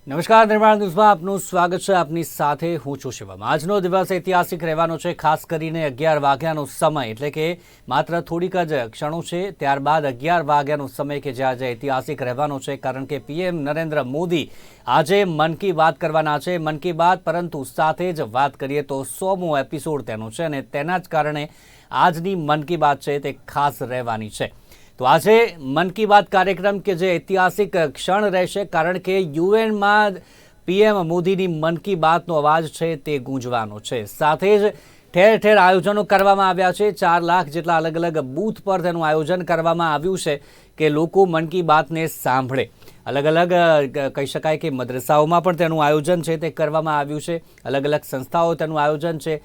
નમસ્કાર, નિર્માણ ન્યૂઝમાં આપનું સ્વાગત છે. આપની સાથે હું છું શિવમ. આજનો દિવસ ઐતિહાસિક રહેવાનો છે, ખાસ કરીને 11 વાગ્યાનો સમય, એટલે કે માત્ર થોડીક જ ક્ષણો છે ત્યારબાદ 11 વાગ્યાનો સમય કે જે આજે ઐતિહાસિક રહેવાનો છે, કારણ કે પીએમ નરેન્દ્ર મોદી આજે મન કી બાત કરવાના છે. મન કી બાત, પરંતુ સાથે જ વાત કરીએ તો 100મો એપિસોડ તેનો છે અને તેના જ કારણે આજની મન કી બાત છે તે ખાસ રહેવાની છે. તો આજે મન કી બાત કાર્યક્રમ કે જે ઐતિહાસિક ક્ષણ રહેશે, કારણ કે યુએનમાં પીએમ મોદીની મન કી બાતનો અવાજ છે તે ગૂંજવાનો છે. સાથે જ ઠેર ઠેર આયોજનો કરવામાં આવ્યા છે. 4 લાખ જેટલા અલગ અલગ બૂથ પર તેનું આયોજન કરવામાં આવ્યું છે કે લોકો મન કી બાતને સાંભળે. અલગ અલગ કહી શકાય કે મદ્રસાઓમાં પણ તેનું આયોજન છે તે કરવામાં આવ્યું છે. અલગ અલગ સંસ્થાઓ તેનું આયોજન છે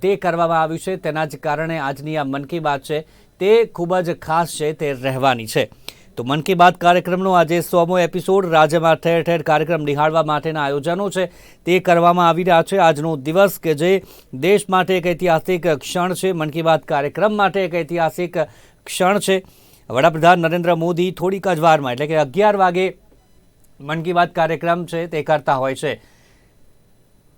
તે કરવામાં આવ્યું છે. તેના જ કારણે આજની આ મન કી બાત છે તે ખૂબ જ ખાસ છે તે રહેવાની છે. તો મન કી બાત કાર્યક્રમનો આજે 100મો એપિસોડ, રાજ્યમાં ઠેર ઠેર કાર્યક્રમ નિહાળવા માટેના આયોજનો છે તે કરવામાં આવી રહ્યા છે. આજનો દિવસ કે જે દેશ માટે એક ઐતિહાસિક ક્ષણ છે, મન કી બાત કાર્યક્રમ માટે એક ઐતિહાસિક ક્ષણ છે. વડાપ્રધાન નરેન્દ્ર મોદી થોડીક જ વારમાં, એટલે કે 11 વાગે મન કી બાત કાર્યક્રમ છે તે કરતા હોય છે.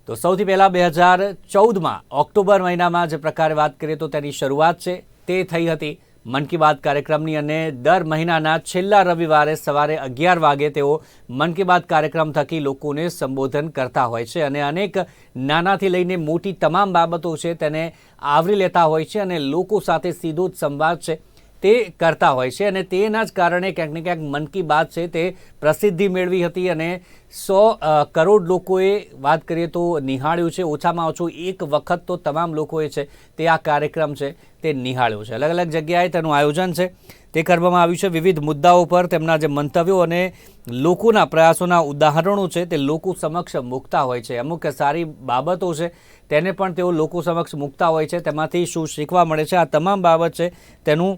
તો સૌથી પહેલાં 2014માં ઓક્ટોબર મહિનામાં જે પ્રકારે વાત કરીએ તો તેની શરૂઆત છે તે થઈ હતી મન કી બાત કાર્યક્રમની, અને દર મહિનાના છેલ્લા રવિવારે સવારે 11 વાગે તેઓ મન કી બાત કાર્યક્રમ થકી લોકોને સંબોધન કરતા હોય છે અને અનેક નાનાથી લઈને મોટી તમામ બાબતો છે તેને આવરી લેતા હોય છે અને લોકો સાથે સીધો જ સંવાદ છે તે કરતા હોય છે. અને તેના જ કારણે ક્યાંક ને ક્યાંક મન કી બાત છે તે પ્રસિદ્ધિ મેળવી હતી અને 100 કરોડ લોકોએ વાત કરીએ તો નિહાળ્યું છે. ઓછામાં ઓછું એક વખત તો તમામ લોકોએ છે તે આ કાર્યક્રમ છે તે નિહાળ્યો છે. અલગ અલગ જગ્યાએ તેનું આયોજન છે તે કરવામાં આવ્યું છે. વિવિધ મુદ્દાઓ પર તેમના જે મંતવ્યો અને લોકોના પ્રયાસોના ઉદાહરણો છે તે લોકો સમક્ષ મૂકતા હોય છે. અમુક સારી બાબતો છે તેને પણ તેઓ લોકો સમક્ષ મૂકતા હોય છે. તેમાંથી શું શીખવા મળે છે, આ તમામ બાબત છે તેનું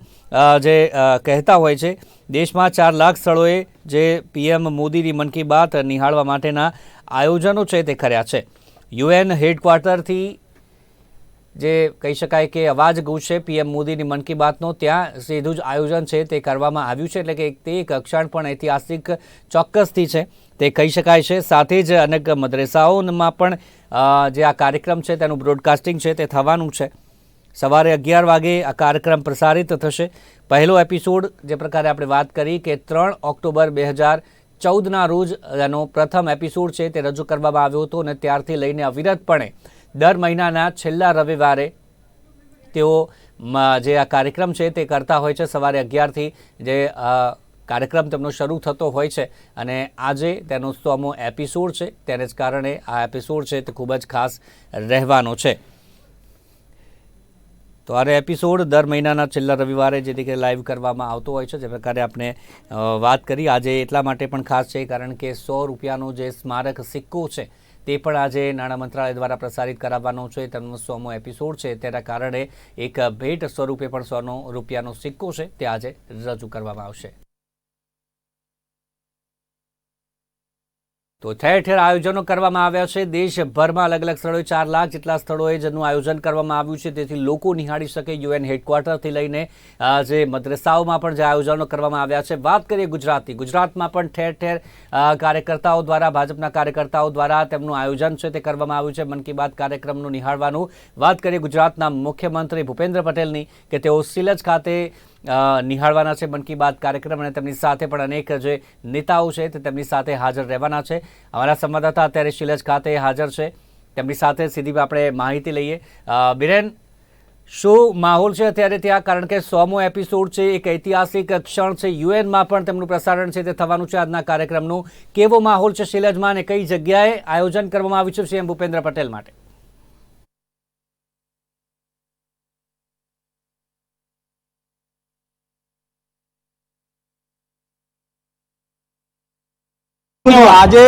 જે કહેતા હોય છે. દેશમાં 4 લાખ સ્થળોએ જે પીએમ મોદીની મન કી બાત નિહાળવા માટેના આયોજનો છે તે કર્યા છે. યુએન હેડક્વાર્ટરથી જે કહી શકાય કે અવાજ ગૂંજશે પીએમ મોદીની મન કી બાતનો, ત્યાં સીધું જ આયોજન છે તે કરવામાં આવ્યું છે. એટલે કે તે એક ક્ષણ પણ ઐતિહાસિક ચોક્કસથી છે તે કહી શકાય છે. સાથે જ અનેક મદ્રેસાઓમાં પણ જે આ કાર્યક્રમ છે તેનું બ્રોડકાસ્ટિંગ છે તે થવાનું છે. સવારે 11 વાગે આ કાર્યક્રમ પ્રસારિત થશે. પહેલો એપિસોડ જે પ્રકારે આપણે વાત કરી કે 3 ઓક્ટોબર 2014ના રોજ એનો પ્રથમ એપિસોડ છે તે રજૂ કરવામાં આવ્યો હતો અને ત્યારથી લઈને અવિરતપણે દર મહિનાના છેલ્લા રવિવારે તેઓ જે આ કાર્યક્રમ છે તે કરતા હોય છે. સવારે 11થી જે કાર્યક્રમ તેમનો શરૂ થતો હોય છે અને આજે તેનો 100મો એપિસોડ છે, તેને જ કારણે આ એપિસોડ છે તે ખૂબ જ ખાસ રહેવાનો છે. તો આ એપિસોડ દર મહિનાના છેલ્લા રવિવારે જે રીતે લાઈવ કરવામાં આવતો હોય છે, જે પ્રકારે આપણે વાત કરી. આજે એટલા માટે પણ ખાસ છે કારણ કે 100 રૂપિયાનો જે સ્મારક સિક્કો છે તે પણ આજે નાણાં મંત્રાલય દ્વારા પ્રસારિત કરાવવાનો છે. તેનો 100મો એપિસોડ છે તેના કારણે એક ભેટ સ્વરૂપે પણ 100 રૂપિયાનો સિક્કો છે તે આજે રજૂ કરવામાં આવશે. તો ઠેર ઠેર આયોજનો કરવામાં આવ્યા છે. દેશભરમાં અલગ અલગ સ્થળોએ 4 લાખ જેટલા સ્થળોએ જેનું આયોજન કરવામાં આવ્યું છે, તેથી લોકો નિહાળી શકે. યુએન હેડક્વાર્ટરથી લઈને જે મદ્રસાઓમાં પણ જે આયોજનો કરવામાં આવ્યા છે. વાત કરીએ ગુજરાતની, ગુજરાતમાં પણ ઠેર ઠેર કાર્યકર્તાઓ દ્વારા, ભાજપના કાર્યકર્તાઓ દ્વારા તેમનું આયોજન છે તે કરવામાં આવ્યું છે મન કી બાત કાર્યક્રમનું નિહાળવાનું. વાત કરીએ ગુજરાતના મુખ્યમંત્રી ભૂપેન્દ્ર પટેલની કે તેઓ સિલજ ખાતે નિહાળવાના છે મન કી બાત કાર્યક્રમ અને તેમની સાથે પણ અનેક જે નેતાઓ છે તે તેમની સાથે હાજર રહેવાના છે. અમારા સંવાદદાતા અત્યારે શિલજ ખાતે હાજર છે, તેમની સાથે સીધી આપણે માહિતી લઈએ. બિરેન, શું માહોલ છે અત્યારે ત્યાં, કારણ કે 100મો એપિસોડ છે, એક ઐતિહાસિક ક્ષણ છે. યુએનમાં પણ તેમનું પ્રસારણ છે તે થવાનું છે આજના કાર્યક્રમનું. કેવો માહોલ છે શિલજમાં અને કઈ જગ્યાએ આયોજન કરવામાં આવ્યું છે સીએમ ભૂપેન્દ્ર પટેલ માટે? આજે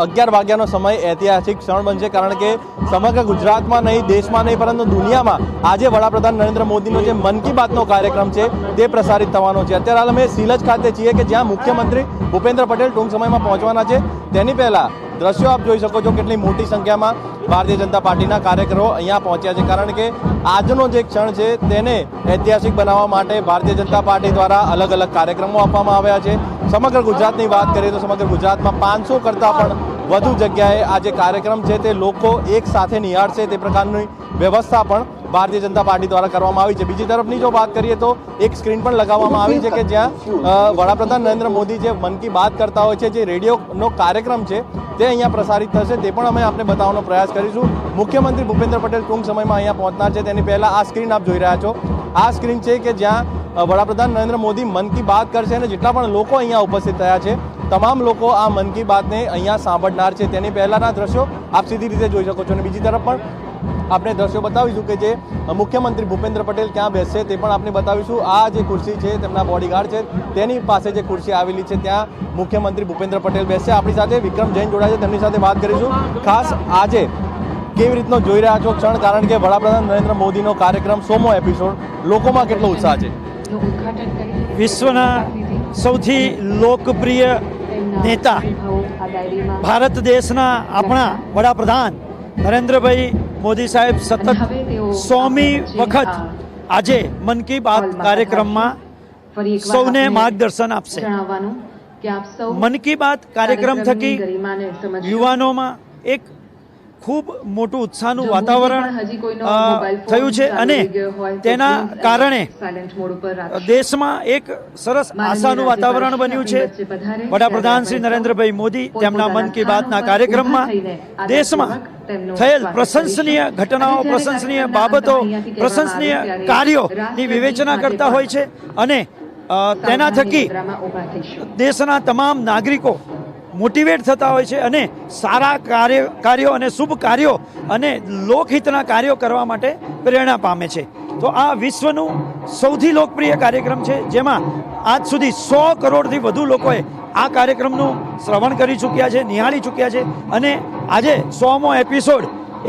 11 વાગ્યાનો સમય ઐતિહાસિક ક્ષણ બનશે, કારણ કે સમગ્ર ગુજરાતમાં નહીં, દેશમાં નહીં, પરંતુ દુનિયામાં આજે વડાપ્રધાન નરેન્દ્ર મોદીનો જે મન કી બાતનો કાર્યક્રમ છે તે પ્રસારિત થવાનો છે. અત્યારે હાલ અમે સિલજ ખાતે છીએ કે જ્યાં મુખ્યમંત્રી ભૂપેન્દ્ર પટેલ ટૂંક સમયમાં પહોંચવાના છે. તેની પહેલા દ્રશ્યો આપ જોઈ શકો છો, કેટલી મોટી સંખ્યામાં ભારતીય જનતા પાર્ટીના કાર્યકરો અહીંયા પહોંચ્યા છે, કારણ કે આજનો જે ક્ષણ છે તેને ઐતિહાસિક બનાવવા માટે ભારતીય જનતા પાર્ટી દ્વારા અલગ અલગ કાર્યક્રમો આપવામાં આવ્યા છે. સમગ્ર ગુજરાતની વાત કરીએ તો સમગ્ર ગુજરાતમાં 500 કરતાં પણ વધુ જગ્યાએ આ જે કાર્યક્રમ છે તે લોકો એક સાથે નિહાળશે તે પ્રકારની વ્યવસ્થા પણ ભારતીય જનતા પાર્ટી દ્વારા કરવામાં આવી છે. બીજી તરફની જો વાત કરીએ તો એક સ્ક્રીન પણ લગાવવામાં આવી છે કે જ્યાં વડાપ્રધાન નરેન્દ્ર મોદી જે મન કી બાત કરતા હોય છે, જે રેડિયોનો કાર્યક્રમ છે તે અહીંયા પ્રસારિત થશે, તે પણ અમે આપને બતાવવાનો પ્રયાસ કરીશું. મુખ્યમંત્રી ભૂપેન્દ્ર પટેલ ટૂંક સમયમાં અહીંયા પહોંચનાર છે. તેની પહેલાં આ સ્ક્રીન આપ જોઈ રહ્યા છો, આ સ્ક્રીન છે કે જ્યાં વડાપ્રધાન નરેન્દ્ર મોદી મન કી બાત કરશે અને જેટલા પણ લોકો અહીંયા ઉપસ્થિત થયા છે તમામ લોકો આ મન કી બાતને અહીંયા સાંભળનાર છે. તેની પહેલાંના દ્રશ્યો આપ સીધી રીતે જોઈ શકો છો. અને બીજી તરફ પણ આપણે દ્રશ્યો બતાવીશું કે જે મુખ્યમંત્રી ભૂપેન્દ્ર પટેલ ક્યાં બેસશે તે પણ આપણે બતાવીશું. આ જે ખુરશી છે તેમના બોડીગાર્ડ છે તેની પાસે જે ખુરશી આવેલી છે ત્યાં મુખ્યમંત્રી ભૂપેન્દ્ર પટેલ બેસશે. આપણી સાથે વિક્રમ જૈન જોડાય છે, તેમની સાથે વાત કરીશું. ખાસ આજે કેવી રીતનો જોઈ રહ્યા છો ક્ષણ, કારણ કે વડાપ્રધાન નરેન્દ્ર મોદીનો કાર્યક્રમ 100મો એપિસોડ, લોકોમાં કેટલો ઉત્સાહ છે? વિશ્વના સૌથી લોકપ્રિય નેતા ભારત દેશના આપણા વડાપ્રધાન નરેન્દ્રભાઈ મોદી સાહેબ સતત 100મી વખત આજે મન કી બાત કાર્યક્રમમાં સૌને માર્ગદર્શન આપશે. મન કી બાત કાર્યક્રમ થકી યુવાનોમાં એક ખૂબ મોટું ઉત્સાહનું વાતાવરણ થયું છે અને તેના કારણે દેશમાં એક સરસ આશાનું વાતાવરણ બન્યું છે. વડાપ્રધાન શ્રી નરેન્દ્રભાઈ મોદી તેમના મન કી બાતના કાર્યક્રમમાં દેશમાં થયેલ પ્રશંસનીય ઘટનાઓ, પ્રશંસનીય બાબતો, પ્રશંસનીય કાર્યોની વિવેચના કરતા હોય છે અને તેના થકી દેશના તમામ નાગરિકો મોટિવેટ થતા હોય છે અને સારા કાર્યો અને શુભ કાર્યો અને લોકહિતના કાર્યો કરવા માટે પ્રેરણા પામે છે. તો આ વિશ્વનું સૌથી લોકપ્રિય કાર્યક્રમ છે, જેમાં આજ સુધી 100 કરોડથી વધુ લોકોએ આ કાર્યક્રમનું શ્રવણ કરી ચૂક્યા છે, નિહાળી ચૂક્યા છે અને આજે 100મો એપિસોડ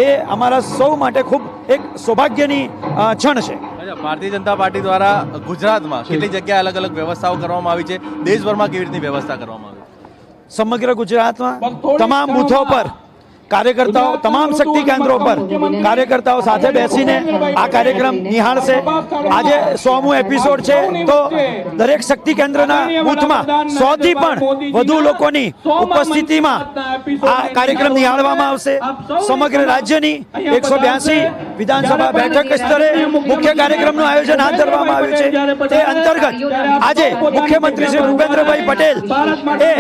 એ અમારા સૌ માટે ખૂબ એક સૌભાગ્યની ક્ષણ છે. ભારતીય જનતા પાર્ટી દ્વારા ગુજરાતમાં કેટલી જગ્યાએ અલગ અલગ વ્યવસ્થાઓ કરવામાં આવી છે, દેશભરમાં કેવી રીતની વ્યવસ્થા કરવામાં આવી? સમગ્ર ગુજરાતમાં તમામ બૂથો પર કાર્યકર્તાઓ, તમામ શક્તિ કેન્દ્રો પર કાર્યકર્તાઓ સાથે બેસીને આ કાર્યક્રમ નિહાળશે. આજે 100મો એપિસોડ છે તો દરેક શક્તિ કેન્દ્રના બૂથમાં 100થી પણ વધુ લોકોની ઉપસ્થિતિમાં આ કાર્યક્રમ નિહાળવામાં આવશે. સમગ્ર રાજ્યની 182 વિધાનસભા બેઠક સ્તરે મુખ્ય કાર્યક્રમનું આયોજન હાથ ધરવામાં આવ્યું છે. તે અંતર્ગત આજે મુખ્યમંત્રી શ્રી ભૂપેન્દ્રભાઈ પટેલ એ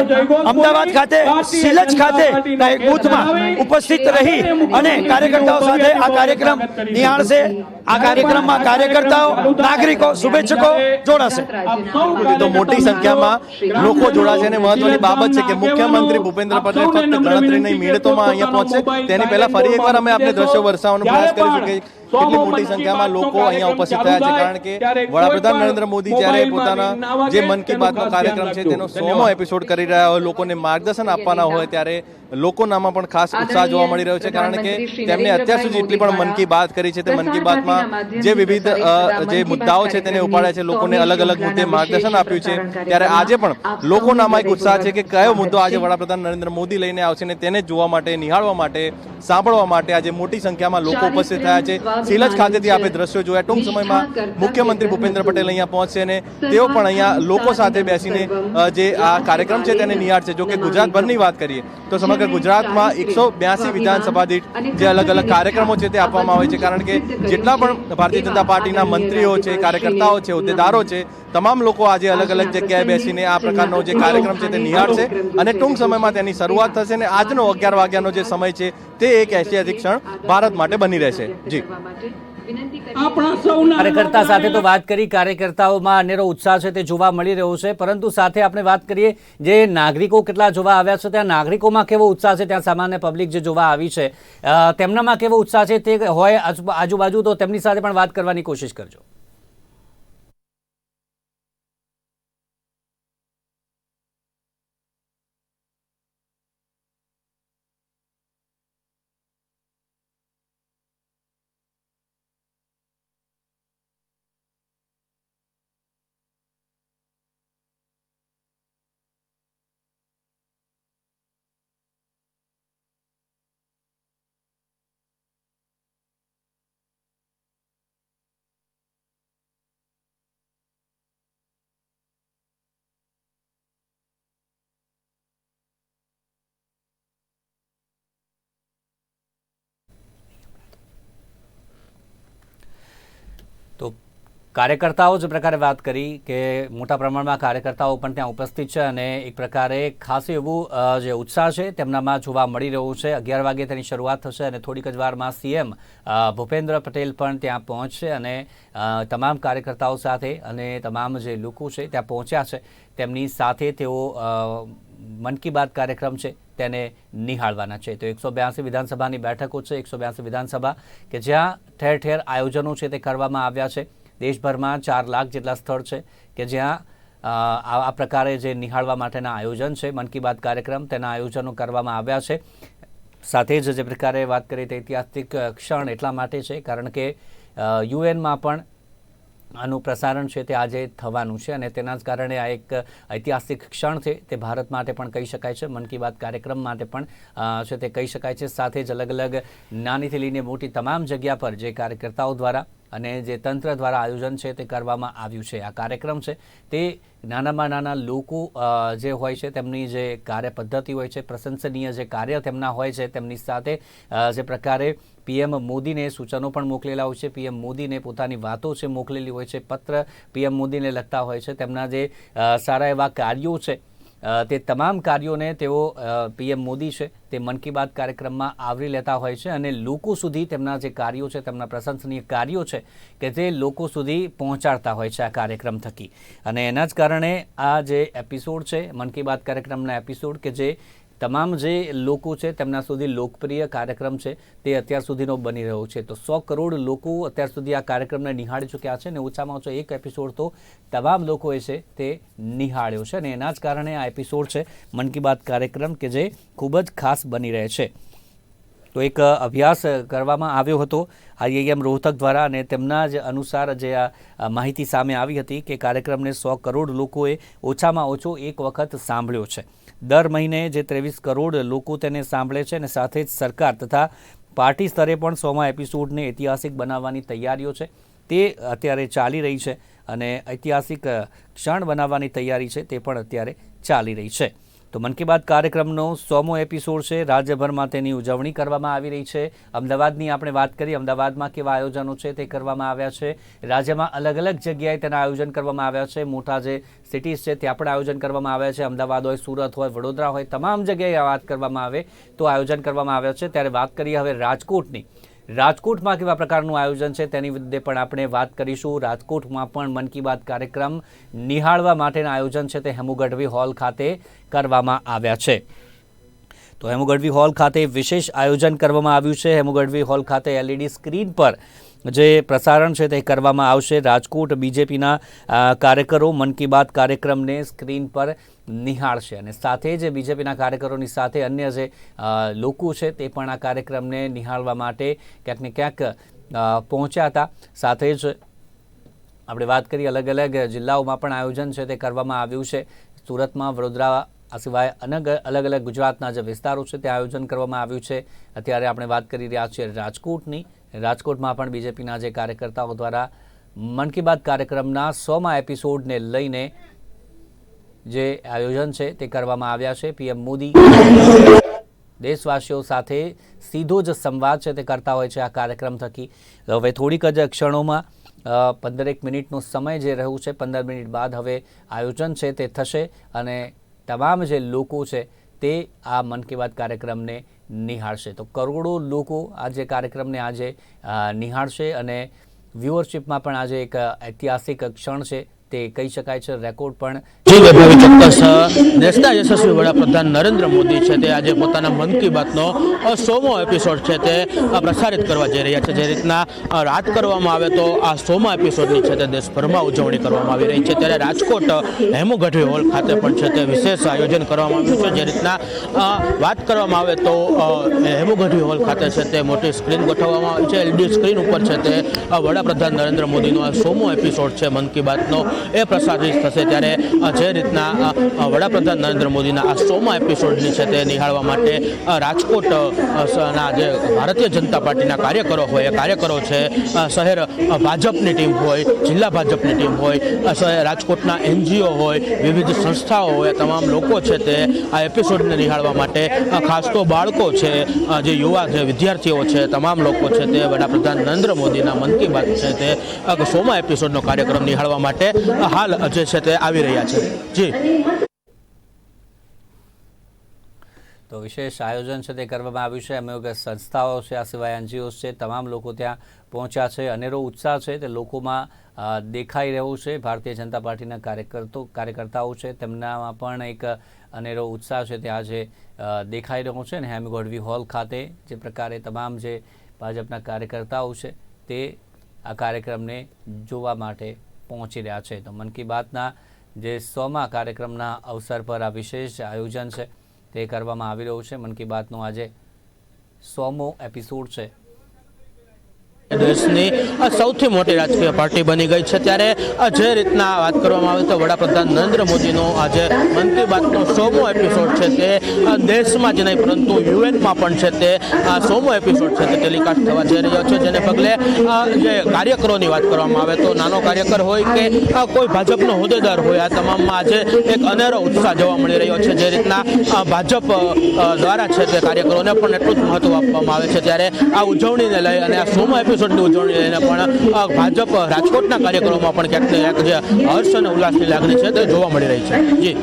અમદાવાદ ખાતે સિલજ ખાતેના એક બૂથમાં ઉપસ્થિત રહી અને કાર્યકર્તાઓ સાથે આ કાર્યક્રમ નિહાળશે. આ કાર્યક્રમમાં કાર્યકર્તાઓ, નાગરિકો, શુભેચ્છકો જોડાશે. તો મોટી સંખ્યામાં લોકો જોડાશે અને મહત્વની બાબત છે કે મુખ્યમંત્રી ભૂપેન્દ્ર પટેલ ફક્ત ગણતરીની મિનિટોમાં અહીંયા પહોંચશે. તેની પહેલા ફરી એકવાર અમે આપણે દ્રશ્યો વરસાવવાનો પ્રયાસ કરીશું કે કેટલી મોટી સંખ્યામાં લોકો અહીંયા ઉપસ્થિત થયા છે, કારણ કે વડાપ્રધાન નરેન્દ્ર મોદી જ્યારે પોતાના જે મન કી બાતનો કાર્યક્રમ છે તેનો 100મો એપિસોડ કરી રહ્યા હોય, લોકોને માર્ગદર્શન આપવાના હોય, ત્યારે લોકોનામાં પણ ખાસ ઉત્સાહ જોવા મળી રહ્યો છે. કારણ કે તેમને અત્યાર સુધી જેટલી પણ મન કી બાત કરી છે તે મન કી બાતમાં જે વિવિધ જે મુદ્દાઓ છે તેને ઉપાડ્યા છે, લોકોને અલગ અલગ મુદ્દે માર્ગદર્શન આપ્યું છે. ત્યારે આજે પણ લોકોનામાં એક ઉત્સાહ છે કે કયો મુદ્દો આજે વડાપ્રધાન નરેન્દ્ર મોદી લઈને આવશે ને તેને જોવા માટે, નિહાળવા માટે, સાંભળવા માટે આજે મોટી સંખ્યામાં લોકો ઉપસ્થિત થયા છે. સિલજ ખાતેથી આપણે દ્રશ્યો જોયા. ટૂંક સમયમાં મુખ્યમંત્રી ભૂપેન્દ્ર પટેલ અહીંયા પહોંચશે અને તેઓ પણ અહીંયા લોકો સાથે બેસીને જે આ કાર્યક્રમ છે તેને નિહાળશે. જો કે ગુજરાતભરની વાત કરીએ તો સમગ્ર ગુજરાતમાં 182 વિધાનસભા દીઠ જે અલગ અલગ કાર્યક્રમો છે તે આપવામાં આવે છે, કારણ કે જેટલા પણ ભારતીય જનતા પાર્ટીના મંત્રીઓ છે, કાર્યકર્તાઓ છે, હોદ્દેદારો છે, તમામ લોકો આજે અલગ અલગ જગ્યાએ બેસીને આ પ્રકારનો જે કાર્યક્રમ છે તે નિહાળશે અને ટૂંક સમયમાં તેની શરૂઆત થશે અને આજનો 11 વાગ્યાનો જે સમય છે તે એક ઐતિહાસિક ક્ષણ ભારત માટે બની રહેશે. જી, કાર્યકર્તા સાથે તો વાત કરી, કાર્યકર્તાઓમાં અનેરો ઉત્સાહ છે તે જોવા મળી રહ્યો છે, પરંતુ સાથે આપણે વાત કરીએ જે નાગરિકો કેટલા જોવા આવ્યા છે, ત્યાં નાગરિકોમાં કેવો ઉત્સાહ છે, ત્યાં સામાન્ય પબ્લિક જે જોવા આવી છે તેમનામાં કેવો ઉત્સાહ છે તે હોય આજુબાજુ, તો તેમની સાથે પણ વાત કરવાની કોશિશ કરજો. તો કાર્યકર્તાઓ જે પ્રકારે વાત કરી કે મોટા પ્રમાણમાં કાર્યકર્તાઓ પણ ત્યાં ઉપસ્થિત છે અને એક પ્રકારે ખાસ એવું જે ઉત્સાહ છે તેમનામાં જોવા મળી રહ્યું છે. 11 વાગે તેની શરૂઆત થશે અને થોડીક જ વારમાં સીએમ ભૂપેન્દ્ર પટેલ પણ ત્યાં પહોંચશે અને તમામ કાર્યકર્તાઓ સાથે અને તમામ જે લોકો છે ત્યાં પહોંચ્યા છે તેમની સાથે તેઓ મન કી બાત કાર્યક્રમ છે તેને નિહાળવાના છે. તો 182 વિધાનસભાની બેઠકો છે, 182 વિધાનસભા કે જ્યાં ઠેર ઠેર આયોજનો છે તે કરવામાં આવ્યા છે. દેશભરમાં 4 લાખ જેટલા સ્થળ છે કે જ્યાં આ પ્રકારે જે નિહાળવા માટેના આયોજન છે મન કી બાત કાર્યક્રમ તેના આયોજનો કરવામાં આવ્યા છે. સાથે જ જે પ્રકારે વાત કરીએ તો ઐતિહાસિક ક્ષણ એટલા માટે છે કારણ કે યુએનમાં પણ આનું પ્રસારણ છે તે આજે થવાનું છે અને તેના જ કારણે આ એક ઐતિહાસિક ક્ષણ છે તે ભારત માટે પણ કહી શકાય છે, મન કી બાત કાર્યક્રમ માટે પણ છે તે કહી શકાય છે. સાથે જ અલગ અલગ નાનીથી લઈને મોટી તમામ જગ્યા પર જે કાર્યકર્તાઓ દ્વારા અને જે તંત્ર દ્વારા આયોજન છે તે કરવામાં આવ્યું છે. આ કાર્યક્રમ છે તે નાનામાં નાના લોકો જે હોય છે તેમની જે કાર્ય પદ્ધતિ હોય છે, પ્રશંસનીય જે કાર્ય તેમના હોય છે તેમની સાથે જે પ્રકારે પીએમ મોદીને સૂચનો પણ મોકલેલા હોય છે, પીએમ મોદીને પોતાની વાતો છે મોકલેલી હોય છે, પત્ર પીએમ મોદીને લખતા હોય છે, તેમના જે સારા એવા કાર્યો છે તે તમામ કાર્યોને તેઓ પીએમ મોદી છે તે મન કી બાત કાર્યક્રમમાં આવરી લેતા હોય છે અને લોકો સુધી તેમના જે કાર્યો છે, તેમના પ્રશંસનીય કાર્યો છે કે તે લોકો સુધી પહોંચાડતા હોય છે આ કાર્યક્રમ થકી. અને એના જ કારણે આ જે એપિસોડ છે મન કી બાત કાર્યક્રમના એપિસોડ કે જે તમામ જે લોકો છે તેમના સુધી લોકપ્રિય કાર્યક્રમ છે તે અત્યાર સુધીનો બની રહ્યો છે. તો 100 કરોડ લોકો અત્યાર સુધી આ કાર્યક્રમને નિહાળી ચૂક્યા છે અને ઓછામાં ઓછો એક એપિસોડ તો તમામ લોકોએ છે તે નિહાળ્યો છે અને એના જ કારણે આ એપિસોડ છે મન કી બાત કાર્યક્રમ કે જે ખૂબ જ ખાસ બની રહે છે. તો એક અભ્યાસ કરવામાં આવ્યો હતો IIM રોહતક દ્વારા અને તેમના જ અનુસાર જે આ માહિતી સામે આવી હતી કે કાર્યક્રમને 100 કરોડ લોકોએ ઓછામાં ઓછો એક વખત સાંભળ્યો છે. દર મહિને જે 23 કરોડ લોકો તેને સાંભળે છે અને સાથે જ સરકાર તથા પાર્ટી સ્તરે પણ 100મા એપિસોડને ઐતિહાસિક બનાવવાની તૈયારીઓ છે તે અત્યારે ચાલી રહી છે અને ઐતિહાસિક ક્ષણ બનાવવાની તૈયારી છે તે પણ અત્યારે ચાલી રહી છે. તો મન કી બાત કાર્યક્રમનો 100મો એપિસોડ છે. રાજ્યભરમાં તેની ઉજવણી કરવામાં આવી રહી છે. અમદાવાદની આપણે વાત કરીએ, અમદાવાદમાં કેવા આયોજનો છે તે કરવામાં આવ્યા છે. રાજ્યમાં અલગ અલગ જગ્યાએ તેના આયોજન કરવામાં આવ્યા છે. મોટા જે સિટીઝ છે ત્યાં પણ આયોજન કરવામાં આવ્યા છે. અમદાવાદ હોય, સુરત હોય, વડોદરા હોય, તમામ જગ્યાએ વાત કરવામાં આવે તો આયોજન કરવામાં આવ્યા છે. ત્યારે વાત કરીએ હવે રાજકોટની. રાજકોટમાં કેવા પ્રકારનું આયોજન છે તેની વિશે પણ આપણે વાત કરીશું. રાજકોટમાં પણ મન કી બાત કાર્યક્રમ નિહાળવા માટેના આયોજન છે તે હેમુ ગઢવી હોલ ખાતે કરવામાં આવ્યા છે. તો હેમુ ગઢવી હોલ ખાતે વિશેષ આયોજન કરવામાં આવ્યું છે. હેમુ ગઢવી હોલ ખાતે LED સ્ક્રીન પર જે પ્રસારણ છે તે કરવામાં આવશે. રાજકોટ બીજેપીના કાર્યકરો મન કી બાત કાર્યક્રમને સ્ક્રીન પર નિહાળશે અને સાથે જ બીજેપીના કાર્યકરોની સાથે અન્ય જે લોકો છે તે પણ આ કાર્યક્રમને નિહાળવા માટે ક્યાંક ને ક્યાંક પહોંચ્યા હતા. સાથે જ આપણે વાત કરીએ અલગ અલગ જિલ્લાઓમાં પણ આયોજન છે તે કરવામાં આવ્યું છે. સુરતમાં, વડોદરા આ સિવાય અલગ અલગ ગુજરાતના જે વિસ્તારો છે ત્યાં આયોજન કરવામાં આવ્યું છે. અત્યારે આપણે વાત કરી રહ્યા છીએ રાજકોટની. રાજકોટમાં પણ બીજેપીના જે કાર્યકર્તાઓ દ્વારા મન કી બાત કાર્યક્રમના 100મા એપિસોડને લઈને જે આયોજન છે તે કરવામાં આવ્યા છે. પીએમ મોદી દેશવાસીઓ સાથે સીધો જ સંવાદ છે તે કરતા હોય છે આ કાર્યક્રમ થકી. હવે થોડીક જ ક્ષણોમાં 15 મિનિટનો સમય જે રહ્યું છે, 15 મિનિટ બાદ હવે આયોજન છે તે થશે અને તમામ જે લોકો છે તે આ મન કી બાત કાર્યક્રમને નિહાળશે. તો કરોડો લોકો આ જે કાર્યક્રમને આજે નિહાળશે અને વ્યુઅરશિપમાં પણ આજે એક ઐતિહાસિક ક્ષણ છે તે કહી શકાય છે. રેકોર્ડ પણ ચોક્કસ દેશના યશસ્વી વડાપ્રધાન નરેન્દ્ર મોદી છે તે આજે પોતાના મન કી બાતનો 100મો એપિસોડ છે તે પ્રસારિત કરવા જઈ રહ્યા છે. જે રીતના વાત કરવામાં આવે તો આ 100મા એપિસોડની છે તે દેશભરમાં ઉજવણી કરવામાં આવી રહી છે. ત્યારે રાજકોટ હેમુ ગઢવી હોલ ખાતે પણ છે તે વિશેષ આયોજન કરવામાં આવ્યું છે. જે રીતના વાત કરવામાં આવે તો હેમુ ગઢવી હોલ ખાતે છે તે મોટી સ્ક્રીન ગોઠવવામાં આવી છે. LED સ્ક્રીન ઉપર છે તે વડાપ્રધાન નરેન્દ્ર મોદીનો આ 100મો એપિસોડ છે મન કી બાતનો એ પ્રસારિત થશે ત્યારે જે રીતના વડાપ્રધાન નરેન્દ્ર મોદીના આ 100મા એપિસોડની છે તે નિહાળવા માટે રાજકોટ ના જે ભારતીય જનતા પાર્ટીના કાર્યકરો હોય એ કાર્યકરો છે, શહેર ભાજપની ટીમ હોય, જિલ્લા ભાજપની ટીમ હોય, રાજકોટના NGO હોય, વિવિધ સંસ્થાઓ હોય, તમામ લોકો છે તે આ એપિસોડને નિહાળવા માટે, ખાસ તો બાળકો છે, જે યુવા છે, વિદ્યાર્થીઓ છે, તમામ લોકો છે તે વડાપ્રધાન નરેન્દ્ર મોદીના મન કી બાત છે તે 100મા એપિસોડનો કાર્યક્રમ નિહાળવા માટે હાલ જે છે તે આવી રહ્યા છે. જી, તો વિશેષ આયોજન છે તે કરવામાં આવ્યું છે. અમુક સંસ્થાઓ છે, આ સિવાય NGOs છે, તમામ લોકો ત્યાં પહોંચ્યા છે. અનેરો ઉત્સાહ છે તે લોકોમાં દેખાઈ રહ્યો છે. ભારતીય જનતા પાર્ટીના કાર્યકર્તાઓ છે તેમનામાં પણ એક અનેરો ઉત્સાહ છે તે આજે દેખાઈ રહ્યો છે. અને હેમુ ગઢવી હોલ ખાતે જે પ્રકારે તમામ જે ભાજપના કાર્યકર્તાઓ છે તે આ કાર્યક્રમને જોવા માટે પહોંચી રહ્યા છે. તો મન કી બાતના જે 100મા કાર્યક્રમના અવસર પર આ વિશેષ આયોજન છે તે કરવામાં આવી રહ્યું છે. મન કી બાતનો આજે 100મો એપિસોડ છે. દેશની સૌથી મોટી રાજકીય પાર્ટી બની ગઈ છે ત્યારે જે રીતના વાત કરવામાં આવે તો વડાપ્રધાન નરેન્દ્ર મોદીનો આજે મન કી બાતનો 100મો એપિસોડ છે તે દેશમાં જ નહીં પરંતુ UN-માં પણ છે તે 100મો એપિસોડ છે તે ટેલિકાસ્ટ થવા જઈ રહ્યો છે. જેને પગલે જે કાર્યકરોની વાત કરવામાં આવે તો નાનો કાર્યકર હોય કે કોઈ ભાજપનો હોદ્દેદાર હોય, આ તમામમાં આજે એક અનેરો ઉત્સાહ જોવા મળી રહ્યો છે. જે રીતના ભાજપ દ્વારા છે તે કાર્યકરોને પણ એટલું જ મહત્વ આપવામાં આવે છે ત્યારે આ ઉજવણીને લઈ અને આ 100મા એપિસોડની ઉજવણી લઈને પણ ભાજપ રાજકોટના કાર્યક્રમોમાં પણ ક્યાંક ને ક્યાંક જે હર્ષ અને ઉલ્લાસની લાગણી છે તે જોવા મળી રહી છે. જી,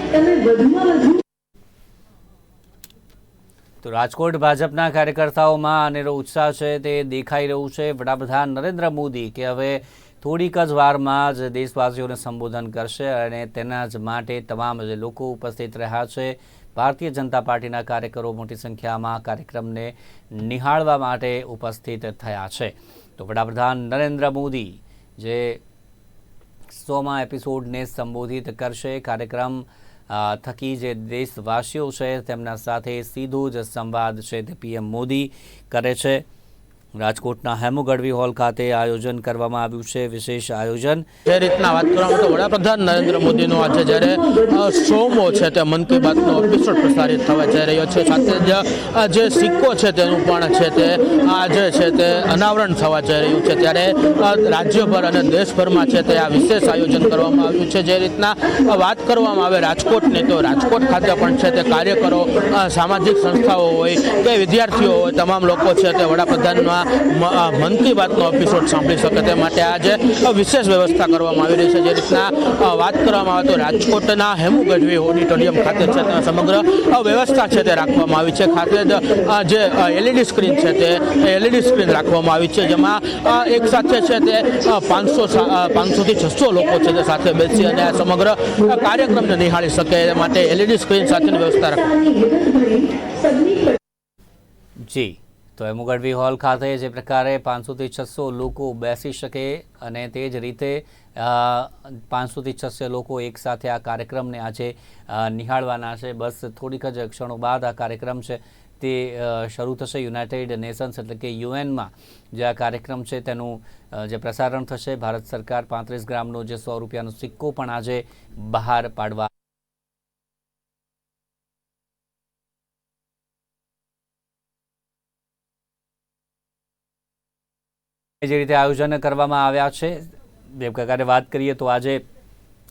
તો રાજકોટ ભાજપના કાર્યકર્તાઓમાં અનેરો ઉત્સાહ છે તે દેખાઈ રહ્યું છે. વડાપ્રધાન નરેન્દ્ર મોદી કે હવે થોડીક જ વારમાં જ દેશવાસીઓને સંબોધન કરશે અને તેના જ માટે તમામ જે લોકો ઉપસ્થિત રહ્યા છે, ભારતીય જનતા પાર્ટીના કાર્યકરો મોટી સંખ્યામાં કાર્યક્રમને નિહાળવા માટે ઉપસ્થિત થયા છે. તો વડાપ્રધાન નરેન્દ્ર મોદી જે 100મા એપિસોડને સંબોધિત કરશે, કાર્યક્રમ થકી જે દેશવાસીઓ છે તેમના સાથે સીધો જ સંવાદ છે તે PM મોદી કરે છે. રાજકોટના હેમુ ગઢવી હોલ ખાતે આયોજન કરવામાં આવ્યું છે. વિશેષ આયોજન જે રીતના વાત કરવામાં તો વડાપ્રધાન નરેન્દ્ર મોદીનો આજે જ્યારે 100મો છે તે મન કી બાતનો એપિસોડ પ્રસારિત થવા જઈ રહ્યો છે, સાથે જ જે સિક્કો છે તેનું પણ છે તે આજે છે તે અનાવરણ થવા જઈ રહ્યું છે. ત્યારે રાજ્યભર અને દેશભરમાં છે તે આ વિશેષ આયોજન કરવામાં આવ્યું છે. જે રીતના વાત કરવામાં આવે રાજકોટની તો રાજકોટ ખાતે પણ છે તે કાર્યકરો, સામાજિક સંસ્થાઓ હોય કે વિદ્યાર્થીઓ હોય, તમામ લોકો છે તે વડાપ્રધાનમાં મન કી બાતનો એપિસોડ સાંભળી શકે તે માટે આજે વિશેષ વ્યવસ્થા કરવામાં આવી રહી છે. જે રીતના વાત કરવામાં આવે તો રાજકોટના હેમુ ગઢવી ઓડિટોરિયમ ખાતે છે સમગ્ર વ્યવસ્થા છે તે રાખવામાં આવી છે. ખાતે જ જે LED સ્ક્રીન છે તે LED સ્ક્રીન રાખવામાં આવી છે, જેમાં એક સાથે છે તે 500થી 600 લોકો છે તે સાથે બેસી અને આ સમગ્ર કાર્યક્રમને નિહાળી શકે એ માટે LED સ્ક્રીન સાથેની વ્યવસ્થા રાખવામાં. જી, તો હેમુ ગઢવી હોલ ખાતે જે પ્રકારે 500થી 600 લોકો બેસી શકે અને તે જ રીતે 500થી 600 લોકો એકસાથે આ કાર્યક્રમને આજે નિહાળવાના છે. બસ થોડીક જ ક્ષણો બાદ આ કાર્યક્રમ છે તે શરૂ થશે. યુનાઇટેડ નેશન્સ એટલે કે UN-માં જે આ કાર્યક્રમ છે તેનું જે પ્રસારણ થશે. ભારત સરકાર 35 ગ્રામનો જે 100 રૂપિયાનો સિક્કો પણ આજે બહાર પાડવા જે રીતે આયોજન કરવામાં આવ્યા છે. જે પ્રકારે વાત કરીએ તો આજે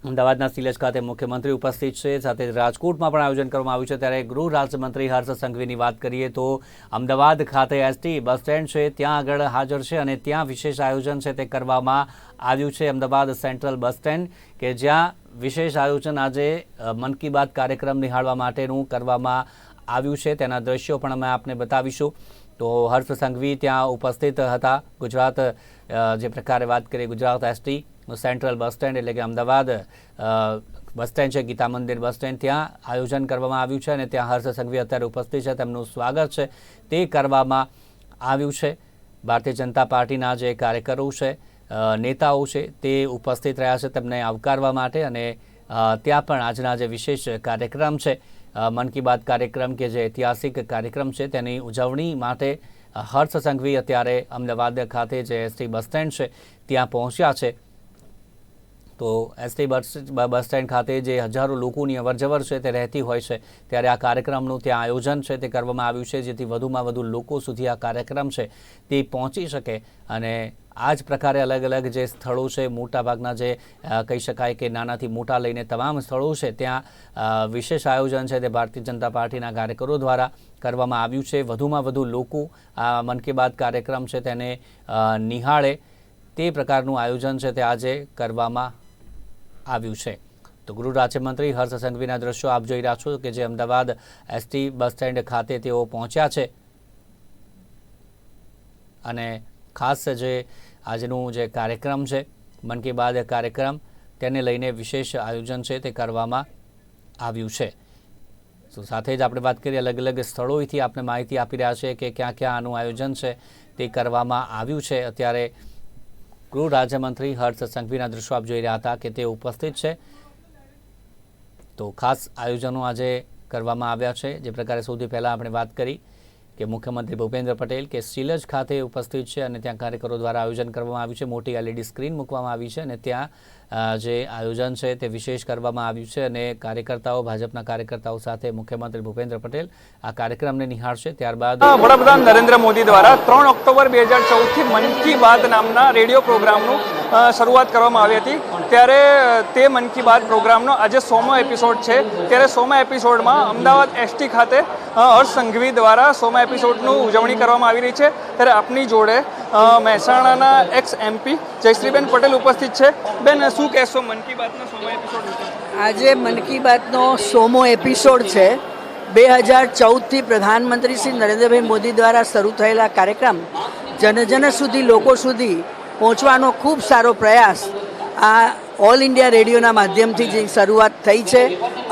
અમદાવાદના સિલેજ ખાતે મુખ્યમંત્રી ઉપસ્થિત છે, સાથે રાજકોટમાં પણ આયોજન કરવામાં આવ્યું છે. ત્યારે ગૃહ રાજ્યમંત્રી હર્ષ સંઘવીની વાત કરીએ તો અમદાવાદ ખાતે ST બસ સ્ટેન્ડ છે ત્યાં આગળ હાજર છે અને ત્યાં વિશેષ આયોજન છે તે કરવામાં આવ્યું છે. અમદાવાદ સેન્ટ્રલ બસ સ્ટેન્ડ કે જ્યાં વિશેષ આયોજન આજે મન કી બાત કાર્યક્રમ નિહાળવા માટેનું કરવામાં આવ્યું છે. તેના દ્રશ્યો પણ અમે આપને બતાવીશું. તો હર્ષ સંઘવી ત્યાં ઉપસ્થિત હતા. ગુજરાત જે પ્રકારે વાત કરીએ Gujarat ST central bus stand એટલે કે અમદાવાદ બસ સ્ટેન્ડ છે, ગીતા મંદિર બસ સ્ટેન્ડ, ત્યાં આયોજન કરવામાં આવ્યું છે અને ત્યાં હર્ષ સંઘવી અત્યારે ઉપસ્થિત છે. તેમનું સ્વાગત છે તે કરવામાં આવ્યું છે. ભારતીય જનતા પાર્ટીના જે કાર્યકરો છે, નેતાઓ છે તે ઉપસ્થિત રહ્યા છે તેમને આવકારવા માટે અને ત્યાં પણ આજના જે વિશેષ કાર્યક્રમ છે મન કી બાત કાર્યક્રમ કે જે ઐતિહાસિક કાર્યક્રમ છે તેની ઉજવણી માટે હર્ષ સંઘવી અત્યારે અમદાવાદ ખાતે જે ST બસ સ્ટેન્ડ છે ત્યાં પહોંચ્યા છે. તો એસટી બસ સ્ટેન્ડ ખાતે જે હજારો લોકોની અવરજવર છે તે રહેતી હોય છે, ત્યારે આ કાર્યક્રમનું ત્યાં આયોજન છે તે કરવામાં આવ્યું છે, જેથી વધુમાં વધુ લોકો સુધી આ કાર્યક્રમ છે તે પહોંચી શકે. અને આ જ પ્રકારે અલગ અલગ જે સ્થળો છે, મોટાભાગના જે કહી શકાય કે નાનાથી મોટા લઈને તમામ સ્થળો છે, ત્યાં વિશેષ આયોજન છે તે ભારતીય જનતા પાર્ટીના કાર્યકરો દ્વારા કરવામાં આવ્યું છે. વધુમાં વધુ લોકો આ મન કી બાત કાર્યક્રમ છે તેને નિહાળે તે પ્રકારનું આયોજન છે તે આજે કરવામાં આવ્યું છે. તો ગૃહ રાજ્યમંત્રી હર્ષ સંઘવીના દ્રશ્યો આપ જોઈ રહ્યા છો કે જે અમદાવાદ એસટી બસ સ્ટેન્ડ ખાતે તેઓ પહોંચ્યા છે અને ખાસ જે આજનું જે કાર્યક્રમ છે મન કી બાત કાર્યક્રમ તેને લઈને વિશેષ આયોજન છે તે કરવામાં આવ્યું છે. તો સાથે જ આપણે વાત કરીએ અલગ અલગ સ્થળોએથી આપણે માહિતી આપી રહ્યા છે કે ક્યાં ક્યાં આનું આયોજન છે તે કરવામાં આવ્યું છે. અત્યારે ગૃહ રાજ્યમંત્રી હર્ષ સંઘવીના દ્રશ્યો આપ જોઈ રહ્યા હતા કે તે ઉપસ્થિત છે. તો ખાસ આયોજનો આજે કરવામાં આવ્યા છે. જે પ્રકારે સૌથી પહેલાં આપણે વાત કરી કે મુખ્યમંત્રી ભૂપેન્દ્ર પટેલ કે સિલજ ખાતે ઉપસ્થિત છે અને ત્યાં કાર્યકરો દ્વારા આયોજન કરવામાં આવ્યું છે. મોટી LED સ્ક્રીન મૂકવામાં આવી છે અને ત્યાં જે આયોજન છે તે વિશેષ કરવામાં આવ્યું છે અને કાર્યકર્તાઓ, ભાજપના કાર્યકર્તાઓ સાથે મુખ્યમંત્રી ભૂપેન્દ્ર પટેલ આ કાર્યક્રમને નિહાળશે. ત્યારબાદ વડાપ્રધાન નરેન્દ્ર મોદી દ્વારા 3 ઓક્ટોબર 2014થી મન કી બાત નામના રેડિયો પ્રોગ્રામનું શરૂઆત કરવામાં આવી હતી. ત્યારે તે મન કી બાત પ્રોગ્રામનો આજે 100મો એપિસોડ છે. ત્યારે 100મા એપિસોડમાં અમદાવાદ એસટી ખાતે હર્ષ સંઘવી દ્વારા 100મા એપિસોડનું ઉજવણી કરવામાં આવી રહી છે. ત્યારે આપની જોડે મહેસાણાના એક્સ MP જયશ્રીબેન પટેલ ઉપસ્થિત છે. બેન, શું કહેશો મન કી બાતનો 100મો એપિસોડ? આજે મન કી બાતનો 100મો એપિસોડ છે. 2014થી પ્રધાનમંત્રી શ્રી નરેન્દ્રભાઈ મોદી દ્વારા શરૂ થયેલા કાર્યક્રમ જન સુધી, લોકો સુધી પહોંચવાનો ખૂબ સારો પ્રયાસ આ ઓલ ઇન્ડિયા રેડિયોના માધ્યમથી જે શરૂઆત થઈ છે.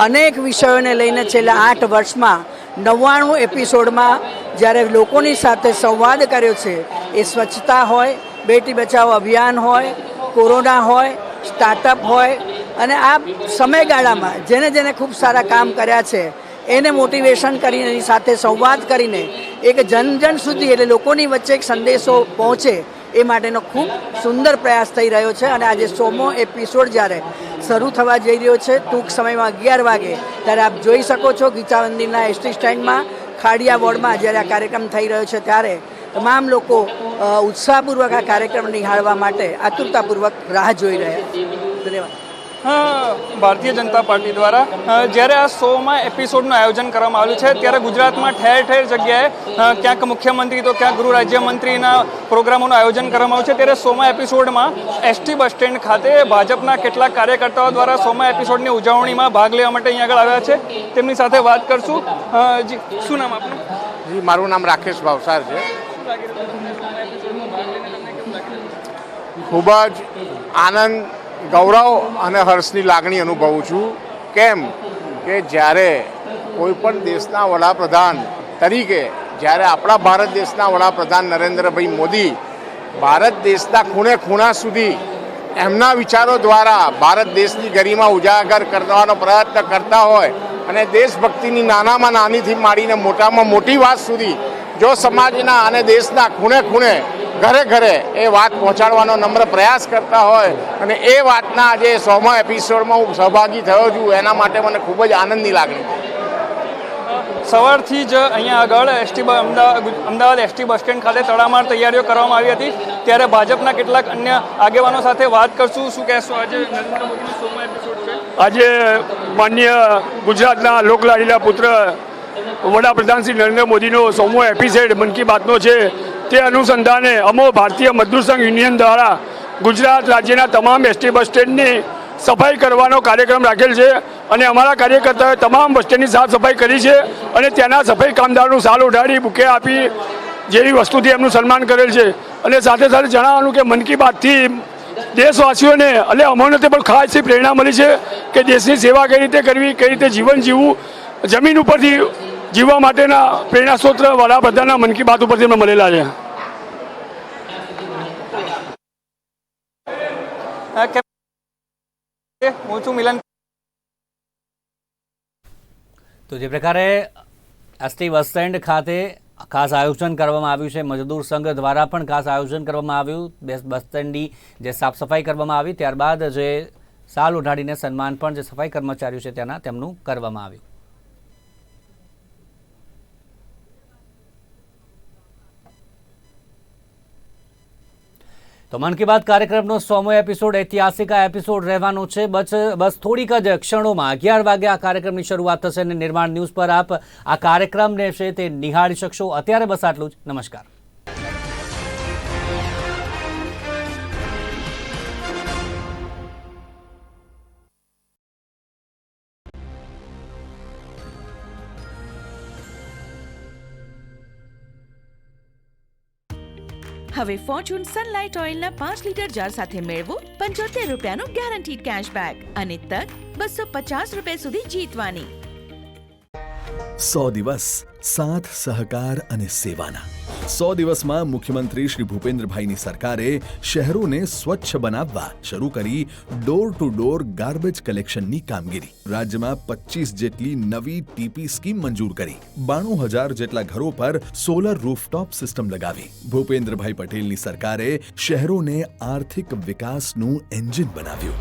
અનેક વિષયોને લઈને છેલ્લા 8 વર્ષમાં 99 એપિસોડમાં જ્યારે લોકોની સાથે સંવાદ કર્યો છે, એ સ્વચ્છતા હોય, બેટી બચાવો અભિયાન હોય, કોરોના હોય, સ્ટાર્ટઅપ હોય અને આ સમયગાળામાં જેને ખૂબ સારા કામ કર્યા છે એને મોટિવેશન કરીને એની સાથે સંવાદ કરીને એક જન સુધી એટલે લોકોની વચ્ચે એક સંદેશો પહોંચે એ માટેનો ખૂબ સુંદર પ્રયાસ થઈ રહ્યો છે. અને આજે 100મો એપિસોડ જ્યારે શરૂ થવા જઈ રહ્યો છે ટૂંક સમયમાં 11 વાગે, ત્યારે આપ જોઈ શકો છો ગીતા મંદિરના એસટી સ્ટેન્ડમાં ખાડિયા વોર્ડમાં જ્યારે આ કાર્યક્રમ થઈ રહ્યો છે ત્યારે તમામ લોકો ઉત્સાહપૂર્વક આ કાર્યક્રમ નિહાળવા માટે આતુરતાપૂર્વક રાહ જોઈ રહ્યા છે. ધન્યવાદ. ભારતીય જનતા પાર્ટી દ્વારા જ્યારે આ 100મા એપિસોડનું આયોજન કરવામાં આવ્યું છે ત્યારે ગુજરાતમાં ઠેર ઠેર જગ્યાએ ક્યાંક મુખ્યમંત્રી તો ક્યાંક ગૃહ રાજ્યમંત્રીના પ્રોગ્રામોનું આયોજન કરવામાં આવ્યું છે. ત્યારે 100મા એપિસોડમાં એસટી બસ સ્ટેન્ડ ખાતે ભાજપના કેટલાક કાર્યકર્તાઓ દ્વારા 100મા એપિસોડની ઉજવણીમાં ભાગ લેવા માટે અહીંયા આગળ આવ્યા છે. તેમની સાથે વાત કરશું. જી, શું નામ આપનું? જી, મારું નામ રાકેશ ભાવસાર છે. ખૂબ જ આનંદ, ગૌરવ અને હર્ષની લાગણી અનુભવું છું. કેમ કે જ્યારે કોઈ પણ દેશના વડાપ્રધાન તરીકે જ્યારે આપણા ભારત દેશના વડાપ્રધાન નરેન્દ્રભાઈ મોદી ભારત દેશના ખૂણે ખૂણા સુધી એમના વિચારો દ્વારા ભારત દેશની ગરિમા ઉજાગર કરવાનો પ્રયત્ન કરતા હોય અને દેશભક્તિની નાનામાં નાનીથી માંડીને મોટામાં મોટી વાત સુધી જો સમાજના અને દેશના ખૂણે ખૂણે ઘરે ઘરે એ વાત પહોંચાડવાનો નમ્ર પ્રયાસ કરતા હોય અને એ વાતના આજે 100મા એપિસોડમાં હું સહભાગી થયો છું, એના માટે મને ખૂબ જ આનંદની લાગણી. સવારથી જ અહીંયા આગળ અમદાવાદ એસટી બસ સ્ટેન્ડ ખાતે તડામાર તૈયારીઓ કરવામાં આવી હતી. ત્યારે ભાજપના કેટલાક અન્ય આગેવાનો સાથે વાત કરશું. શું કહેશો, આજે નરેન્દ્ર મોદીનો 100મો એપિસોડ છે? આજે માન્ય ગુજરાતના લોકલાડીલા પુત્ર વડાપ્રધાન શ્રી નરેન્દ્ર મોદીનો 100મો એપિસોડ મન કી બાતનો છે. તે અનુસંધાને અમો ભારતીય મજદૂર સંઘ યુનિયન દ્વારા ગુજરાત રાજ્યના તમામ એસટી બસ સ્ટેન્ડની સફાઈ કરવાનો કાર્યક્રમ રાખેલ છે અને અમારા કાર્યકર્તાઓએ તમામ બસ સ્ટેન્ડની સાફ સફાઈ કરી છે અને ત્યાંના સફાઈ કામદારોનું સાલ ઉઢાડી, બુકે આપી જેવી વસ્તુથી એમનું સન્માન કરેલ છે. અને સાથે સાથે જણાવવાનું કે મન કી બાતથી દેશવાસીઓને અને અમોને પણ ખાસ પ્રેરણા મળી છે કે દેશની સેવા કઈ રીતે કરવી, કઈ રીતે જીવન જીવવું, જમીન ઉપરથી જીવવા માટેના પ્રેરણા સ્ત્રોત વડાપ્રધાનના મન કી બાત ઉપરથી મળેલા છે. હું છું મિલન. તો જે પ્રકારે એસટી બસ સ્ટેન્ડ ખાતે ખાસ આયોજન કરવામાં આવ્યું છે, મજદૂર સંઘ દ્વારા પણ ખાસ આયોજન કરવામાં આવ્યું. બસ સ્ટેન્ડની જે સાફ સફાઈ કરવામાં આવી, ત્યારબાદ જે શાલ ઓઢાડીને સન્માન પણ જે સફાઈ કર્મચારીઓ છે તેમનું કરવામાં આવ્યું. તો મન કી બાત કાર્યક્રમનો 100મો એપિસોડ ઐતિહાસિક આ એપિસોડ રહેવાનો છે. બસ થોડીક જ ક્ષણોમાં 11 વાગે આ કાર્યક્રમની શરૂઆત થશે અને નિર્માણ ન્યૂઝ પર આપ આ કાર્યક્રમને છે તે નિહાળી શકશો. અત્યારે બસ આટલું જ. નમસ્કાર. હવે ફોર્ચ્યુન સનલાઇટ ઓઇલના 5 લીટર જાર સાથે મેળવો 75 રૂપિયાનું ગેરંટીડ કેશબેક અને તક 250 રૂપિયા સુધી જીતવાની. 100 દિવસ સાથ સહકાર અને સેવાના 100 દિવસમાં મુખ્યમંત્રી શ્રી ભૂપેન્દ્રભાઈની સરકારે શહેરોને સ્વચ્છ બનાવવા શરૂ કરી ડોર ટુ ડોર ગાર્બેજ કલેક્શનની કામગીરી. રાજ્યમાં 25 જેટલી નવી ટીપી સ્કીમ મંજૂર કરી. 92,000 જેટલા ઘરો પર સોલર રૂફટોપ સિસ્ટમ લગાવી. ભૂપેન્દ્રભાઈ પટેલની સરકારે શહેરોને આર્થિક વિકાસનું એન્જિન બનાવ્યું.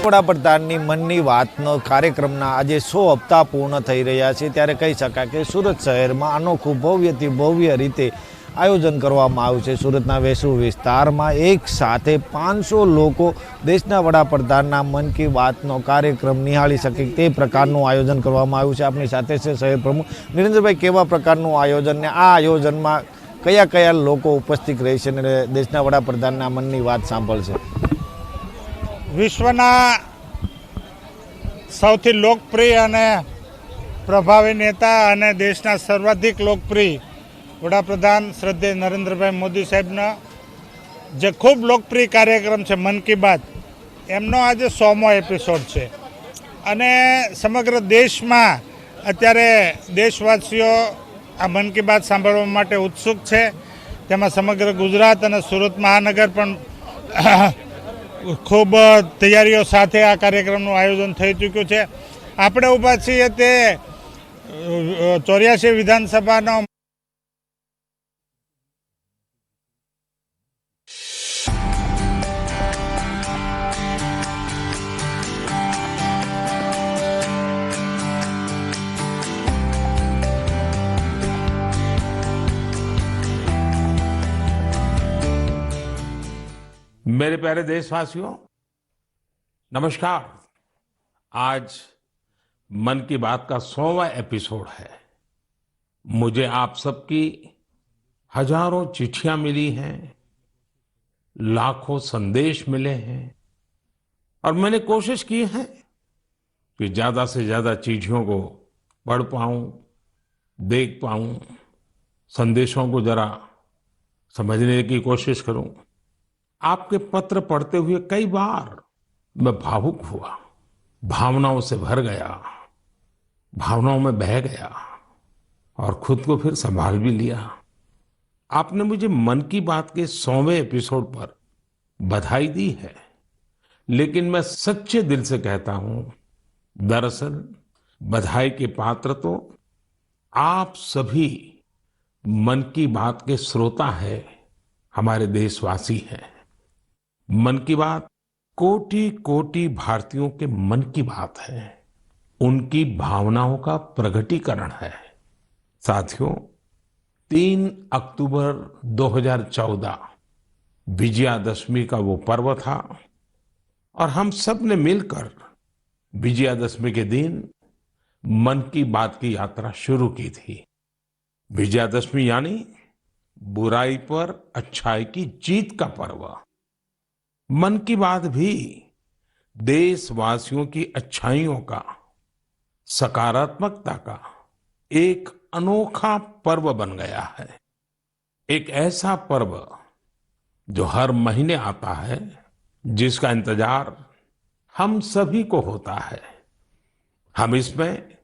વડાપ્રધાનની મનની વાતનો કાર્યક્રમના આજે 100 હપ્તા પૂર્ણ થઈ રહ્યા છે ત્યારે કહી શકાય કે સુરત શહેરમાં અનોખું ભવ્યથી ભવ્ય રીતે આયોજન કરવામાં આવ્યું છે. સુરતના વેસુ વિસ્તારમાં એક સાથે 500 લોકો દેશના વડાપ્રધાનના મન કી બાતનો કાર્યક્રમ નિહાળી શકે તે પ્રકારનું આયોજન કરવામાં આવ્યું છે. આપણી સાથે છે શહેર પ્રમુખ નિરેન્દ્રભાઈ. કેવા પ્રકારનું આયોજન ને આ આયોજનમાં કયા કયા લોકો ઉપસ્થિત રહેશે અને દેશના વડાપ્રધાનના મનની વાત સાંભળશે? વિશ્વના સૌથી લોકપ્રિય અને પ્રભાવી નેતા અને દેશના સર્વાધિક લોકપ્રિય વડાપ્રધાન શ્રદ્ધેય નરેન્દ્રભાઈ મોદી સાહેબનો જે ખૂબ લોકપ્રિય કાર્યક્રમ છે મન કી બાત, એમનો આજે 100મો એપિસોડ છે અને સમગ્ર દેશમાં અત્યારે દેશવાસીઓ આ મન કી બાત સાંભળવા માટે ઉત્સુક છે. તેમાં સમગ્ર ગુજરાત અને સુરત મહાનગર પણ ખૂબ તૈયારીઓ સાથે આ કાર્યક્રમનું આયોજન થઈ ચૂક્યું છે. આપણે ઊભા છીએ તે 84 વિધાનસભાનો मेरे प्यारे देशवासियों, नमस्कार। आज मन की बात का 100वां एपिसोड है। मुझे आप सबकी हजारों चिट्ठियां मिली हैं, लाखों संदेश मिले हैं और मैंने कोशिश की है कि ज्यादा से ज्यादा चिट्ठियों को पढ़ पाऊं, देख पाऊं, संदेशों को जरा समझने की कोशिश करूं। आपके पत्र पढ़ते हुए कई बार मैं भावुक हुआ, भावनाओं से भर गया, भावनाओं में बह गया और खुद को फिर संभाल भी लिया। आपने मुझे मन की बात के 100वें एपिसोड पर बधाई दी है, लेकिन मैं सच्चे दिल से कहता हूं, दरअसल बधाई के पात्र तो आप सभी मन की बात के श्रोता है, हमारे देशवासी हैं। मन की बात कोटि कोटि भारतीयों के मन की बात है, उनकी भावनाओं का प्रकटीकरण है। साथियों, 3 अक्टूबर 2014 विजयादशमी का वो पर्व था और हम सब ने मिलकर विजयादशमी के दिन मन की बात की यात्रा शुरू की थी। विजयादशमी यानी बुराई पर अच्छाई की जीत का पर्व। मन की बात भी देशवासियों की अच्छाइयों का, सकारात्मकता का एक अनोखा पर्व बन गया है। एक ऐसा पर्व जो हर महीने आता है, जिसका इंतजार हम सभी को होता है। हम इसमें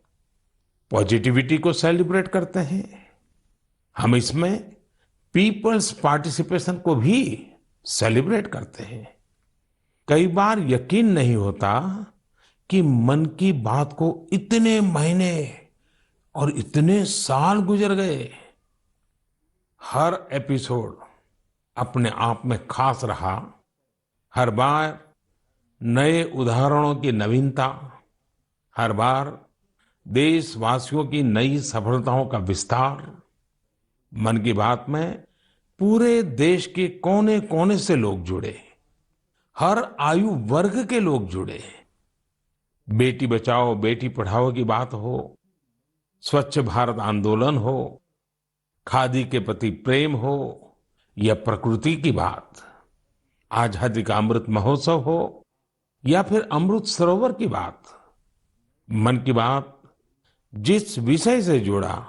पॉजिटिविटी को सेलिब्रेट करते हैं, हम इसमें पीपल्स पार्टिसिपेशन को भी सेलिब्रेट करते हैं। कई बार यकीन नहीं होता कि मन की बात को इतने महीने और इतने साल गुजर गए। हर एपिसोड अपने आप में खास रहा। हर बार नए उदाहरणों की नवीनता, हर बार देशवासियों की नई सफलताओं का विस्तार। मन की बात में पूरे देश के कोने कोने से लोग जुड़े, हर आयु वर्ग के लोग जुड़े। बेटी बचाओ बेटी पढ़ाओ की बात हो, स्वच्छ भारत आंदोलन हो, खादी के प्रति प्रेम हो या प्रकृति की बात, आजादी का अमृत महोत्सव हो या फिर अमृत सरोवर की बात। मन की बात जिस विषय से जुड़ा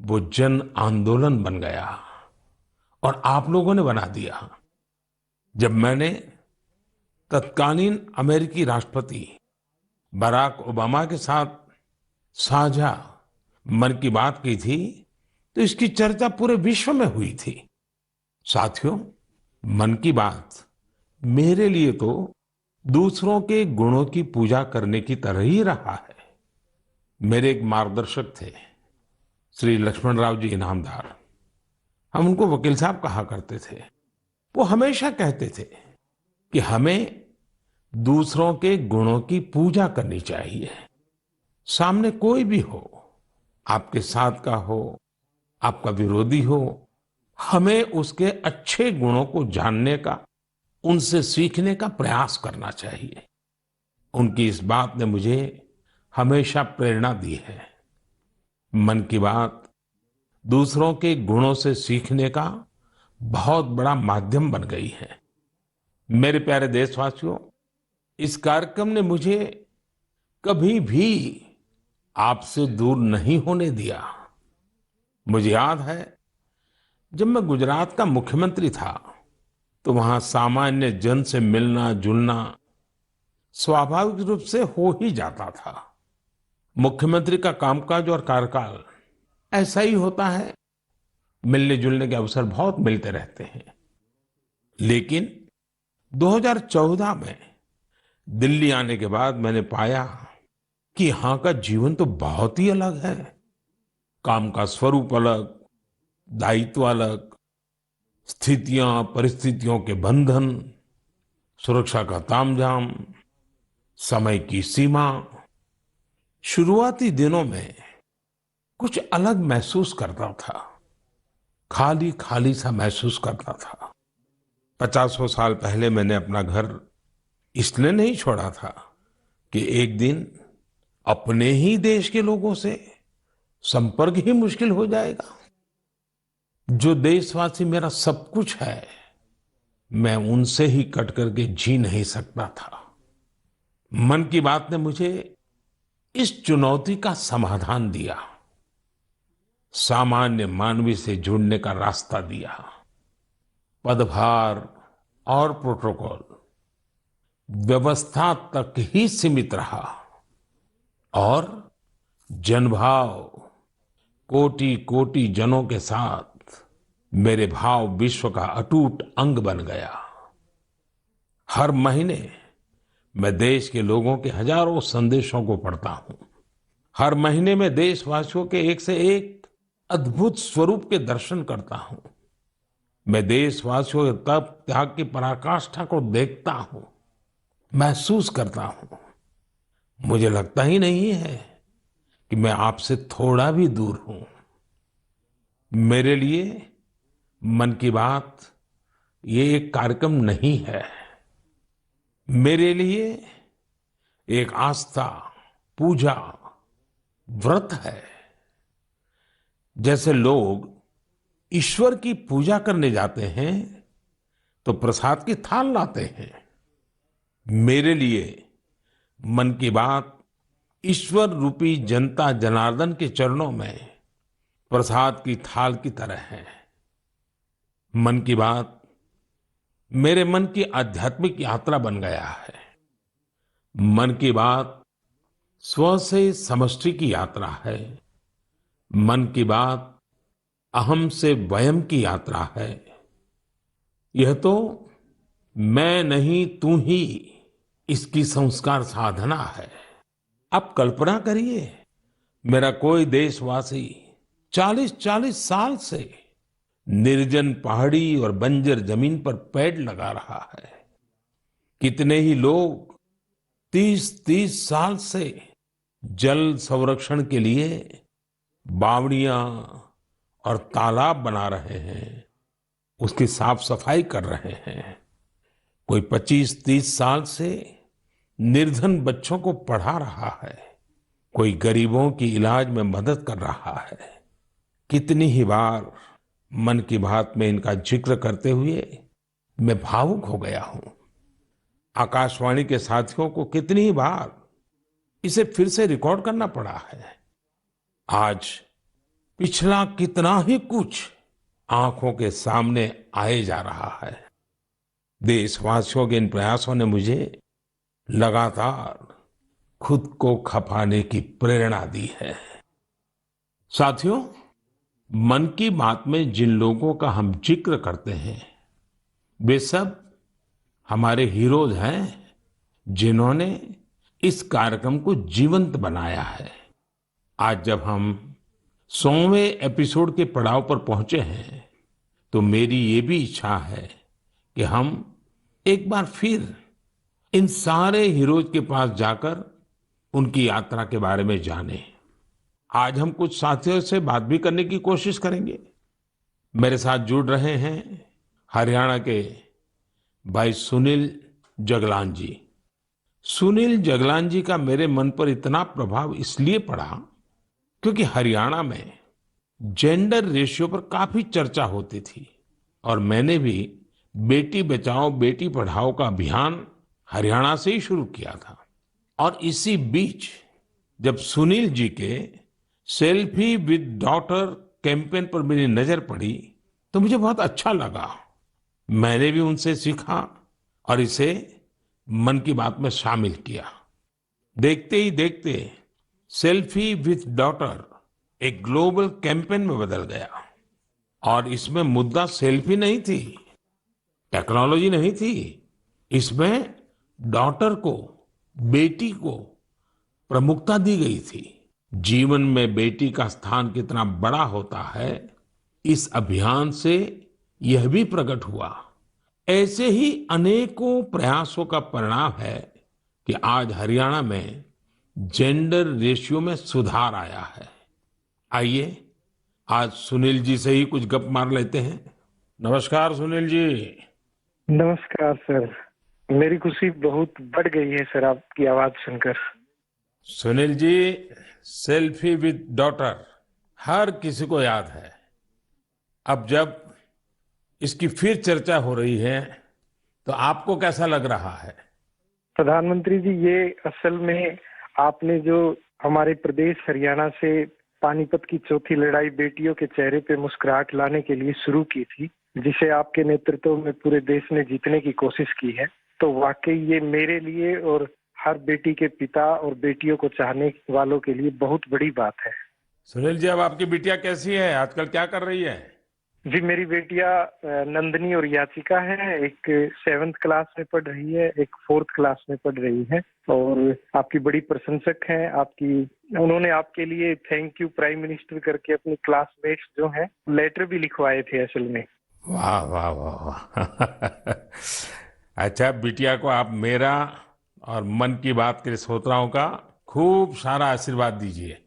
वो जन आंदोलन बन गया और आप लोगों ने बना दिया। जब मैंने तत्कालीन अमेरिकी राष्ट्रपति बराक ओबामा के साथ साझा मन की बात की थी तो इसकी चर्चा पूरे विश्व में हुई थी। साथियों, मन की बात मेरे लिए तो दूसरों के गुणों की पूजा करने की तरह ही रहा है। मेरे एक मार्गदर्शक थे, श्री लक्ष्मण राव जी इनामदार। हम उनको वकील साहब कहा करते थे। वो हमेशा कहते थे कि हमें दूसरों के गुणों की पूजा करनी चाहिए। सामने कोई भी हो, आपके साथ का हो, आपका विरोधी हो, हमें उसके अच्छे गुणों को जानने का, उनसे सीखने का प्रयास करना चाहिए। उनकी इस बात ने मुझे हमेशा प्रेरणा दी है। मन की बात दूसरों के गुणों से सीखने का बहुत बड़ा माध्यम बन गई है। मेरे प्यारे देशवासियों, इस कार्यक्रम ने मुझे कभी भी आपसे दूर नहीं होने दिया। मुझे याद है जब मैं गुजरात का मुख्यमंत्री था तो वहां सामान्य जन से मिलना जुलना स्वाभाविक रूप से हो ही जाता था। मुख्यमंत्री का कामकाज और कार्यकाल ऐसा ही होता है, मिलने जुलने के अवसर बहुत मिलते रहते हैं। लेकिन 2014 में दिल्ली आने के बाद मैंने पाया कि यहां का जीवन तो बहुत ही अलग है। काम का स्वरूप अलग, दायित्व अलग, स्थितियां परिस्थितियों के बंधन, सुरक्षा का तामझाम, समय की सीमा। शुरुआती दिनों में कुछ अलग महसूस करता था, खाली खाली सा महसूस करता था। 50 साल पहले मैंने अपना घर इसलिए नहीं छोड़ा था कि एक दिन अपने ही देश के लोगों से संपर्क ही मुश्किल हो जाएगा। जो देशवासी मेरा सब कुछ है, मैं उनसे ही कट करके जी नहीं सकता था। मन की बात ने मुझे इस चुनौती का समाधान दिया, सामान्य मानवी से जुड़ने का रास्ता दिया। पदभार और प्रोटोकॉल व्यवस्था तक ही सीमित रहा और जनभाव कोटि कोटि जनों के साथ मेरे भाव विश्व का अटूट अंग बन गया। हर महीने मैं देश के लोगों के हजारों संदेशों को पढ़ता हूं। हर महीने में देशवासियों के एक से एक अद्भुत स्वरूप के दर्शन करता हूं। मैं देशवासियों के तप त्याग की पराकाष्ठा को देखता हूं, महसूस करता हूं। मुझे लगता ही नहीं है कि मैं आपसे थोड़ा भी दूर हूं। मेरे लिए मन की बात ये एक कार्यक्रम नहीं है, मेरे लिए एक आस्था, पूजा, व्रत है। जैसे लोग ईश्वर की पूजा करने जाते हैं तो प्रसाद की थाल लाते हैं, मेरे लिए मन की बात ईश्वर रूपी जनता जनार्दन के चरणों में प्रसाद की थाल की तरह है। मन की बात मेरे मन की आध्यात्मिक यात्रा बन गया है। मन की बात स्व से समष्टि की यात्रा है। मन की बात अहम से वयम की यात्रा है। यह तो मैं नहीं तू ही इसकी संस्कार साधना है। आप कल्पना करिए, मेरा कोई देशवासी 40-40 साल से निर्जन पहाड़ी और बंजर जमीन पर पेड़ लगा रहा है। कितने ही लोग 30-30 साल से जल संरक्षण के लिए बावड़ियां और तालाब बना रहे हैं, उसकी साफ सफाई कर रहे हैं। कोई 25-30 साल से निर्धन बच्चों को पढ़ा रहा है, कोई गरीबों की इलाज में मदद कर रहा है। कितनी ही बार मन की बात में इनका जिक्र करते हुए मैं भावुक हो गया हूं। आकाशवाणी के साथियों को कितनी ही बार इसे फिर से रिकॉर्ड करना पड़ा है। आज पिछला कितना ही कुछ आंखों के सामने आए जा रहा है। देशवासियों के इन प्रयासों ने मुझे लगातार खुद को खपाने की प्रेरणा दी है। साथियों, मन की बात में जिन लोगों का हम जिक्र करते हैं, वे सब हमारे हीरोज हैं, जिन्होंने इस कार्यक्रम को जीवंत बनाया है। आज जब हम 100वें एपिसोड के पड़ाव पर पहुंचे हैं, तो मेरी ये भी इच्छा है कि हम एक बार फिर इन सारे हीरोज के पास जाकर उनकी यात्रा के बारे में जानें। आज हम कुछ साथियों से बात भी करने की कोशिश करेंगे। मेरे साथ जुड़ रहे हैं हरियाणा के भाई सुनील जगलान जी। सुनील जगलान जी का मेरे मन पर इतना प्रभाव इसलिए पड़ा क्योंकि हरियाणा में जेंडर रेशियो पर काफी चर्चा होती थी और मैंने भी बेटी बचाओ बेटी पढ़ाओ का अभियान हरियाणा से ही शुरू किया था। और इसी बीच जब सुनील जी के सेल्फी विद डॉटर कैंपेन पर मेरी नजर पड़ी तो मुझे बहुत अच्छा लगा। मैंने भी उनसे सीखा और इसे मन की बात में शामिल किया। देखते ही देखते सेल्फी विद डॉटर एक ग्लोबल कैंपेन में बदल गया और इसमें मुद्दा सेल्फी नहीं थी, टेक्नोलॉजी नहीं थी, इसमें डॉटर को, बेटी को प्रमुखता दी गई थी। जीवन में बेटी का स्थान कितना बड़ा होता है, इस अभियान से यह भी प्रकट हुआ। ऐसे ही अनेकों प्रयासों का परिणाम है कि आज हरियाणा में जेंडर रेशियो में सुधार आया है। आइए आज सुनील जी से ही कुछ गप मार लेते हैं। नमस्कार सुनील जी। नमस्कार सर, मेरी खुशी बहुत बढ़ गई है सर आपकी आवाज सुनकर। Sunil ji, selfie with daughter हर किसी को याद है। अब जब इसकी फिर चर्चा हो रही है तो आपको कैसा लग रहा है? प्रधानमंत्री जी, ये असल में आपने जो हमारे प्रदेश हरियाणा से पानीपत की चौथी लड़ाई बेटियों के चेहरे पे मुस्कुराहट लाने के लिए शुरू की थी, जिसे आपके नेतृत्व में पूरे देश ने जीतने की कोशिश की है, तो वाकई ये मेरे लिए और हर बेटी के पिता और बेटियों को चाहने वालों के लिए बहुत बड़ी बात है। सुनील जी, अब आपकी बिटिया कैसी है? आजकल क्या कर रही है? जी, मेरी बेटियां नंदनी और याचिका है। एक 7th क्लास में पढ़ रही है, एक 4th क्लास में पढ़ रही है और आपकी बड़ी प्रशंसक हैं। उन्होंने आपके लिए थैंक यू प्राइम मिनिस्टर करके अपनी क्लासमेट्स जो हैं लेटर भी लिखवाए थे असल में। वाह वाह वाह वाह। अच्छा, बिटिया को आप मेरा और मन की बात के श्रोताओं का खूब सारा आशीर्वाद दीजिए।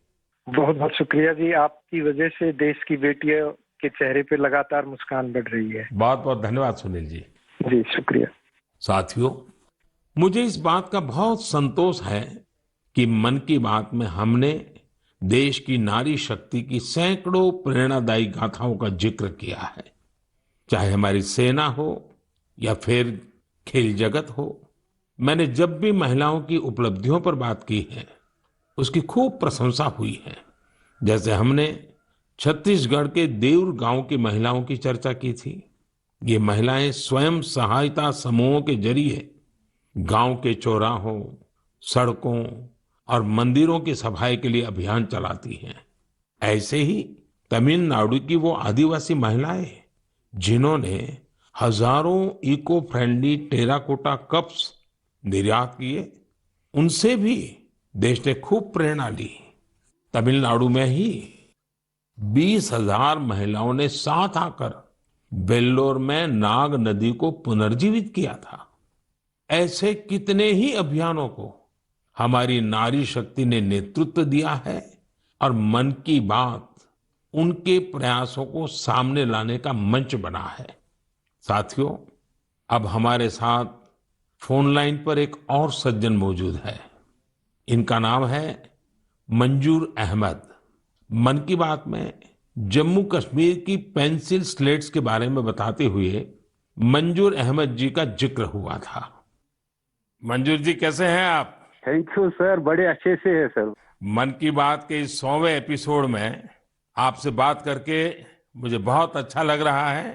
बहुत बहुत शुक्रिया जी, आपकी वजह से देश की बेटियों के चेहरे पे लगातार मुस्कान बढ़ रही है। बहुत बहुत धन्यवाद सुनील जी। जी शुक्रिया। साथियों, मुझे इस बात का बहुत संतोष है कि मन की बात में हमने देश की नारी शक्ति की सैकड़ों प्रेरणादायी गाथाओं का जिक्र किया है। चाहे हमारी सेना हो या फिर खेल जगत हो, मैंने जब भी महिलाओं की उपलब्धियों पर बात की है उसकी खूब प्रशंसा हुई है। जैसे हमने छत्तीसगढ़ के देउर गांव की महिलाओं की चर्चा की थी। ये महिलाएं स्वयं सहायता समूहों के जरिए गांव के चौराहों, सड़कों और मंदिरों की सफाई के लिए अभियान चलाती हैं। ऐसे ही तमिलनाडु की वो आदिवासी महिलाएं जिन्होंने हजारों इको फ्रेंडली टेराकोटा कप्स निर्यात किए, उनसे भी देश ने खूब प्रेरणा ली। तमिलनाडु में ही 20,000 महिलाओं ने साथ आकर वेल्लोर में नाग नदी को पुनर्जीवित किया था। ऐसे कितने ही अभियानों को हमारी नारी शक्ति ने नेतृत्व दिया है और मन की बात उनके प्रयासों को सामने लाने का मंच बना है। साथियों, अब हमारे साथ फोन लाइन पर एक और सज्जन मौजूद है। इनका नाम है मंजूर अहमद। मन की बात में जम्मू कश्मीर की पेंसिल स्लेट्स के बारे में बताते हुए मंजूर अहमद जी का जिक्र हुआ था। मंजूर जी, कैसे हैं आप? थैंक यू सर, बड़े अच्छे से है सर। मन की बात के इस 100वें एपिसोड में आपसे बात करके मुझे बहुत अच्छा लग रहा है।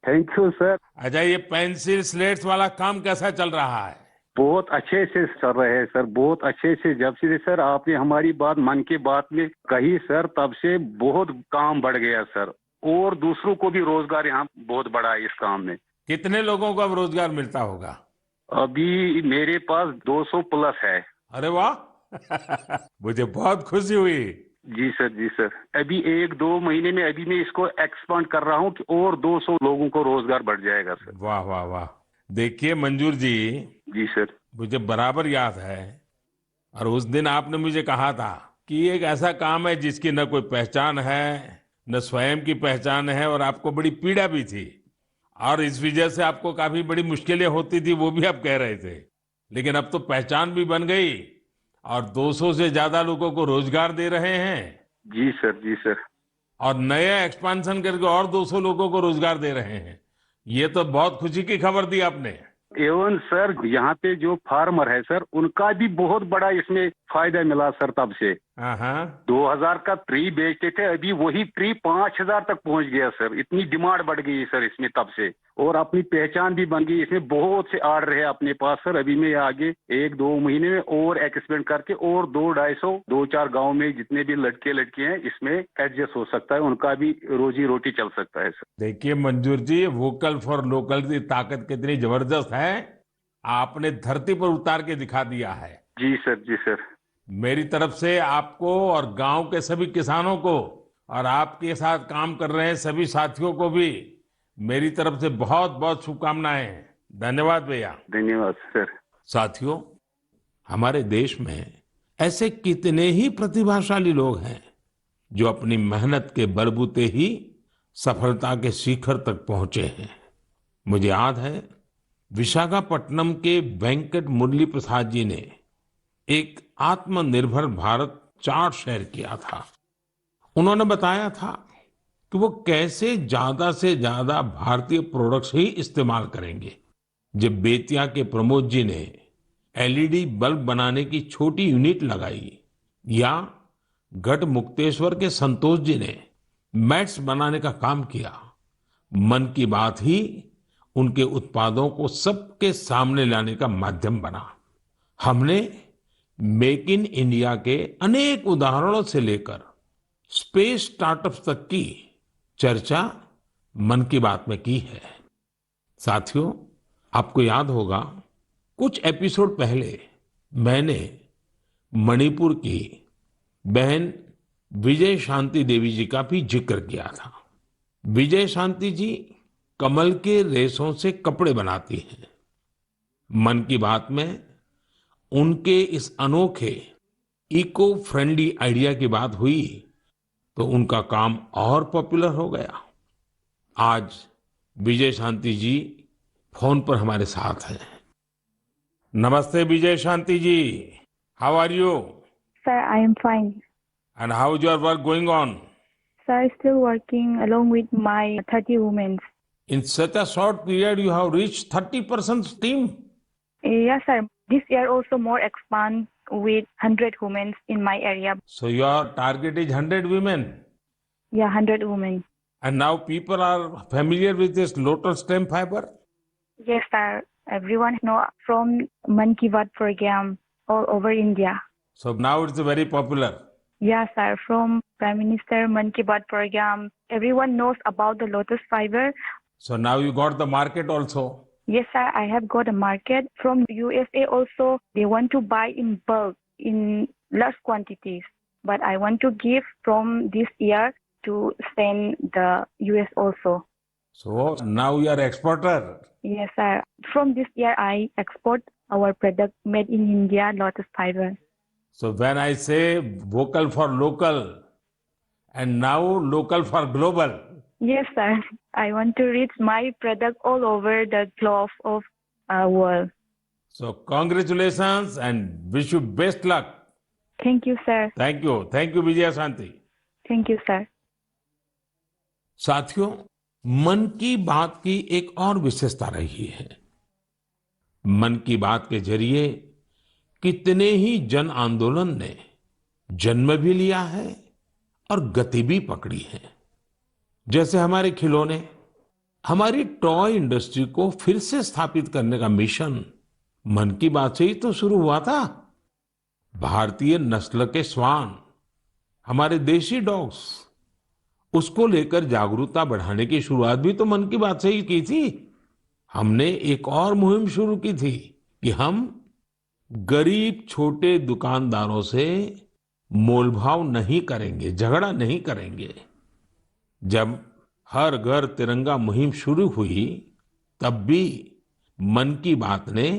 Thank you sir. अच्छा, ये पेंसिल स्लेट्स वाला काम कैसा चल रहा है? बहुत अच्छे से चल रहे हैं सर, बहुत अच्छे से। जब से सर आपने हमारी बात मन की बात में कही सर, तब से बहुत काम बढ़ गया सर, और दूसरों को भी रोजगार यहाँ बहुत बड़ा है इस काम में। कितने लोगों को अब रोजगार मिलता होगा? अभी मेरे पास 200 प्लस है। अरे वाह मुझे बहुत खुशी हुई। जी सर, जी सर। अभी 1-2 महीने में अभी मैं इसको एक्सपांड कर रहा हूँ कि और 200 लोगों को रोजगार बढ़ जाएगा सर। वाह वाह वाह। देखिए मंजूर जी, जी सर, मुझे बराबर याद है, और उस दिन आपने मुझे कहा था कि ये एक ऐसा काम है जिसकी न कोई पहचान है, न स्वयं की पहचान है, और आपको बड़ी पीड़ा भी थी, और इस वजह से आपको काफी बड़ी मुश्किलें होती थी, वो भी आप कह रहे थे। लेकिन अब तो पहचान भी बन गई और 200 से ज्यादा लोगों को रोजगार दे रहे हैं। जी सर, जी सर। और नया एक्सपांशन करके और 200 लोगों को रोजगार दे रहे हैं। ये तो बहुत खुशी की खबर दी आपने। एवं सर, यहाँ पे जो फार्मर है सर, उनका भी बहुत बड़ा इसमें फायदा मिला सर। तब से 2000 का ट्री बेचते थे, अभी वही ट्री 5000 तक पहुंच गया सर। इतनी डिमांड बढ़ गई सर इसमें तब से, और अपनी पहचान भी बन गई। इसमें बहुत से आर्डर है अपने पास सर। अभी मैं आगे 1-2 महीने में और एक्सपेंड करके और 200-250 गाँव में जितने भी लड़के लड़की हैं इसमें एडजस्ट हो सकता है, उनका भी रोजी रोटी चल सकता है सर। देखिए मंजूर जी, वोकल फॉर लोकल की ताकत कितनी जबरदस्त है, आपने धरती पर उतार के दिखा दिया है। जी सर, जी सर। मेरी तरफ से आपको और गांव के सभी किसानों को और आपके साथ काम कर रहे हैं सभी साथियों को भी मेरी तरफ से बहुत बहुत शुभकामनाएं। धन्यवाद भैया। धन्यवाद सर। साथियों, हमारे देश में ऐसे कितने ही प्रतिभाशाली लोग हैं जो अपनी मेहनत के बलबूते ही सफलता के शिखर तक पहुंचे हैं। मुझे याद है विशाखापट्टनम के वेंकट मुरली प्रसाद जी ने एक आत्मनिर्भर भारत चार्ट शेयर किया था। उन्होंने बताया था कि वो कैसे ज्यादा से ज्यादा भारतीय प्रोडक्ट्स ही इस्तेमाल करेंगे। जब बेतिया के प्रमोद जी ने एलईडी बल्ब बनाने की छोटी यूनिट लगाई, या गढ़ मुक्तेश्वर के संतोष जी ने मैट्स बनाने का काम किया, मन की बात ही उनके उत्पादों को सबके सामने लाने का माध्यम बना। हमने मेक इन इंडिया के अनेक उदाहरणों से लेकर स्पेस स्टार्टअप्स तक की चर्चा मन की बात में की है। साथियों, आपको याद होगा कुछ एपिसोड पहले मैंने मणिपुर की बहन विजय शांति देवी जी का भी जिक्र किया था। विजय शांति जी कमल के रेशों से कपड़े बनाती हैं। मन की बात में उनके इस अनोखे इको फ्रेंडली आइडिया की बात हुई तो उनका काम और पॉपुलर हो गया। आज विजय शांति जी फोन पर हमारे साथ हैं। नमस्ते Vijay Shanti ji, how are you? Sir, I am fine. And how is your work going on? Sir, still working along with my 30 women. In such a short period, you have reached 30% team. Yes, sir. This year also more expand with 100 women in my area. So your target is 100 women. Yeah, 100 women. And now people are familiar with this lotus stem fiber? Yes, sir. Everyone know from Man Ki Baat program all over India. So now it's very popular. Yes, sir. From Prime Minister Man Ki Baat program, everyone knows about the lotus fiber. So now you got the market also. Yes, sir. I have got a market from USA also. They want to buy in bulk in large quantities. But I want to give from this year to send the US also. So now you are exporter. Yes, sir. From this year, I export our product made in India, lotus fiber. So when I say vocal for local and now local for global. Yes, sir. I want to reach my product all over the globe of world. So congratulations and wish you best luck. Thank you, sir. Thank you. Thank you, Vijaya Shanti. Thank you, sir. साथियों, मन की बात की एक और विशेषता रही है। मन की बात के जरिए कितने ही जन आंदोलन ने जन्म भी लिया है और गति भी पकड़ी है। जैसे हमारे खिलौने, हमारी टॉय इंडस्ट्री को फिर से स्थापित करने का मिशन मन की बात से ही तो शुरू हुआ था। भारतीय नस्ल के श्वान, हमारे देशी डॉग्स, उसको लेकर जागरूकता बढ़ाने की शुरुआत भी तो मन की बात से ही की थी। हमने एक और मुहिम शुरू की थी कि हम गरीब छोटे दुकानदारों से मोलभाव नहीं करेंगे, झगड़ा नहीं करेंगे। जब हर घर तिरंगा मुहिम शुरू हुई, तब भी मन की बात ने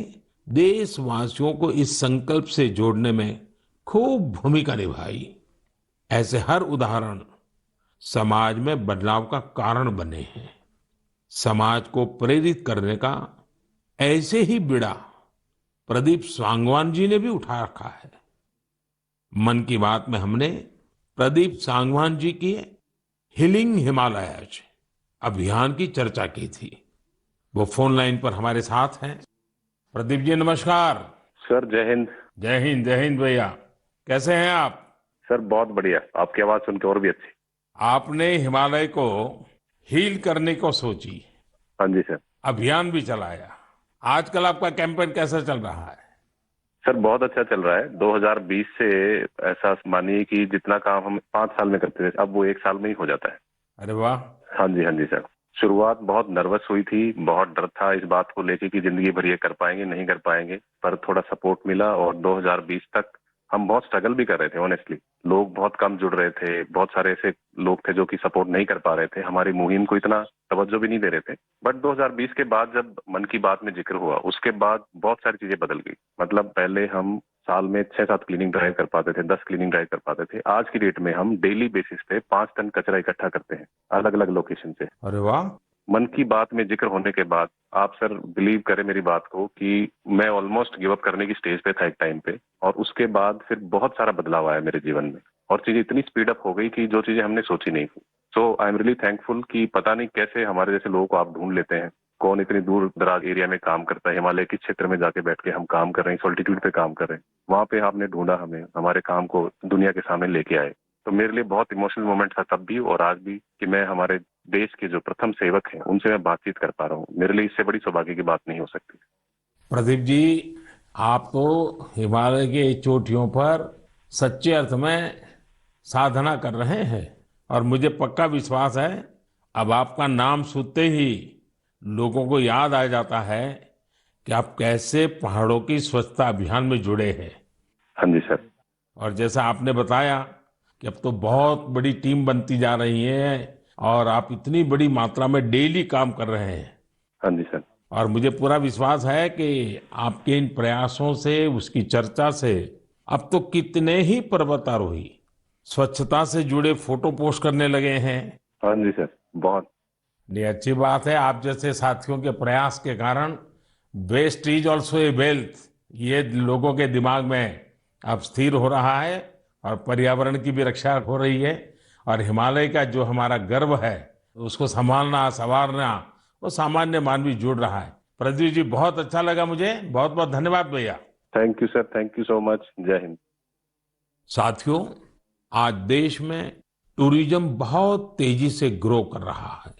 देशवासियों को इस संकल्प से जोड़ने में खूब भूमिका निभाई। ऐसे हर उदाहरण समाज में बदलाव का कारण बने हैं। समाज को प्रेरित करने का ऐसे ही बीड़ा प्रदीप सांगवान जी ने भी उठा रखा है। मन की बात में हमने प्रदीप सांगवान जी की हीलिंग हिमालयज अभियान की चर्चा की थी। वो फोन लाइन पर हमारे साथ हैं। प्रदीप जी नमस्कार। सर जय हिंद। जय हिंद, जय हिंद भैया। कैसे हैं आप? सर बहुत बढ़िया, आपकी आवाज सुन के और भी अच्छी। आपने हिमालय को हील करने को सोची। हाँ जी सर। अभियान भी चलाया। आजकल आपका कैंपेन कैसा चल रहा है? सर बहुत अच्छा चल रहा है। 2020 से ऐसा मानिए कि जितना काम हम 5 साल में करते थे, अब वो 1 साल में ही हो जाता है। अरे वाह। हाँ जी सर। शुरुआत बहुत नर्वस हुई थी, बहुत डर था इस बात को लेके कि जिंदगी भर ये कर पाएंगे नहीं कर पाएंगे, पर थोड़ा सपोर्ट मिला और 2020 तक हम बहुत स्ट्रगल भी कर रहे थे। ऑनेस्टली लोग बहुत कम जुड़ रहे थे, बहुत सारे ऐसे लोग थे जो कि सपोर्ट नहीं कर पा रहे थे, हमारी मुहिम को इतना तवज्जो भी नहीं दे रहे थे। बट 2020 के बाद जब मन की बात में जिक्र हुआ, उसके बाद बहुत सारी चीजें बदल गई। मतलब पहले हम साल में 6-7 क्लीनिंग ड्राइव कर पाते थे, 10 क्लीनिंग ड्राइव कर पाते थे। आज की डेट में हम डेली बेसिस पे 5 टन कचरा इकट्ठा करते हैं अलग अलग लोकेशन से। अरे वाह। मन की बात में जिक्र होने के बाद आप सर बिलीव करें मेरी बात को कि मैं ऑलमोस्ट गिव अप करने की स्टेज पे था एक टाइम पे, और उसके बाद फिर बहुत सारा बदलाव आया मेरे जीवन में और चीजें इतनी स्पीड अप हो गई कि जो चीजें हमने सोची नहीं थी। सो आई एम रियली थैंकफुल कि पता नहीं कैसे हमारे जैसे लोगों को आप ढूंढ लेते हैं, कौन इतनी दूर दराज एरिया में काम करता है, हिमालय के क्षेत्र में जाके बैठ के हम काम कर रहे हैं, सॉल्टिट्यूड पे काम कर रहे हैं, वहाँ पे आपने ढूंढा हमें, हमारे काम को दुनिया के सामने लेके आए। तो मेरे लिए बहुत इमोशनल मोमेंट था तब भी और आज भी कि मैं हमारे देश के जो प्रथम सेवक हैं उनसे मैं बातचीत कर पा रहा हूँ। मेरे लिए इससे बड़ी सौभाग्य की बात नहीं हो सकती। प्रदीप जी, आप तो हिमालय के चोटियों पर सच्चे अर्थ में साधना कर रहे हैं और मुझे पक्का विश्वास है अब आपका नाम सुनते ही लोगों को याद आ जाता है कि आप कैसे पहाड़ों की स्वच्छता अभियान में जुड़े हैं। हाँ जी सर। और जैसा आपने बताया कि अब तो बहुत बड़ी टीम बनती जा रही है और आप इतनी बड़ी मात्रा में डेली काम कर रहे हैं। हाँ जी सर। और मुझे पूरा विश्वास है कि आपके इन प्रयासों से, उसकी चर्चा से अब तो कितने ही पर्वतारोही स्वच्छता से जुड़े फोटो पोस्ट करने लगे हैं। हाँ जी सर, बहुत। ये अच्छी बात है। आप जैसे साथियों के प्रयास के कारण waste is also a wealth, ये लोगों के दिमाग में अब स्थिर हो रहा है और पर्यावरण की भी रक्षा हो रही है और हिमालय का जो हमारा गर्व है उसको संभालना, संवारना वो सामान्य मानवी जुड़ रहा है। प्रदीप जी, बहुत अच्छा लगा मुझे। बहुत बहुत धन्यवाद भैया। Thank you sir, thank you so much. जय हिंद। साथियों, आज देश में टूरिज्म बहुत तेजी से ग्रो कर रहा है।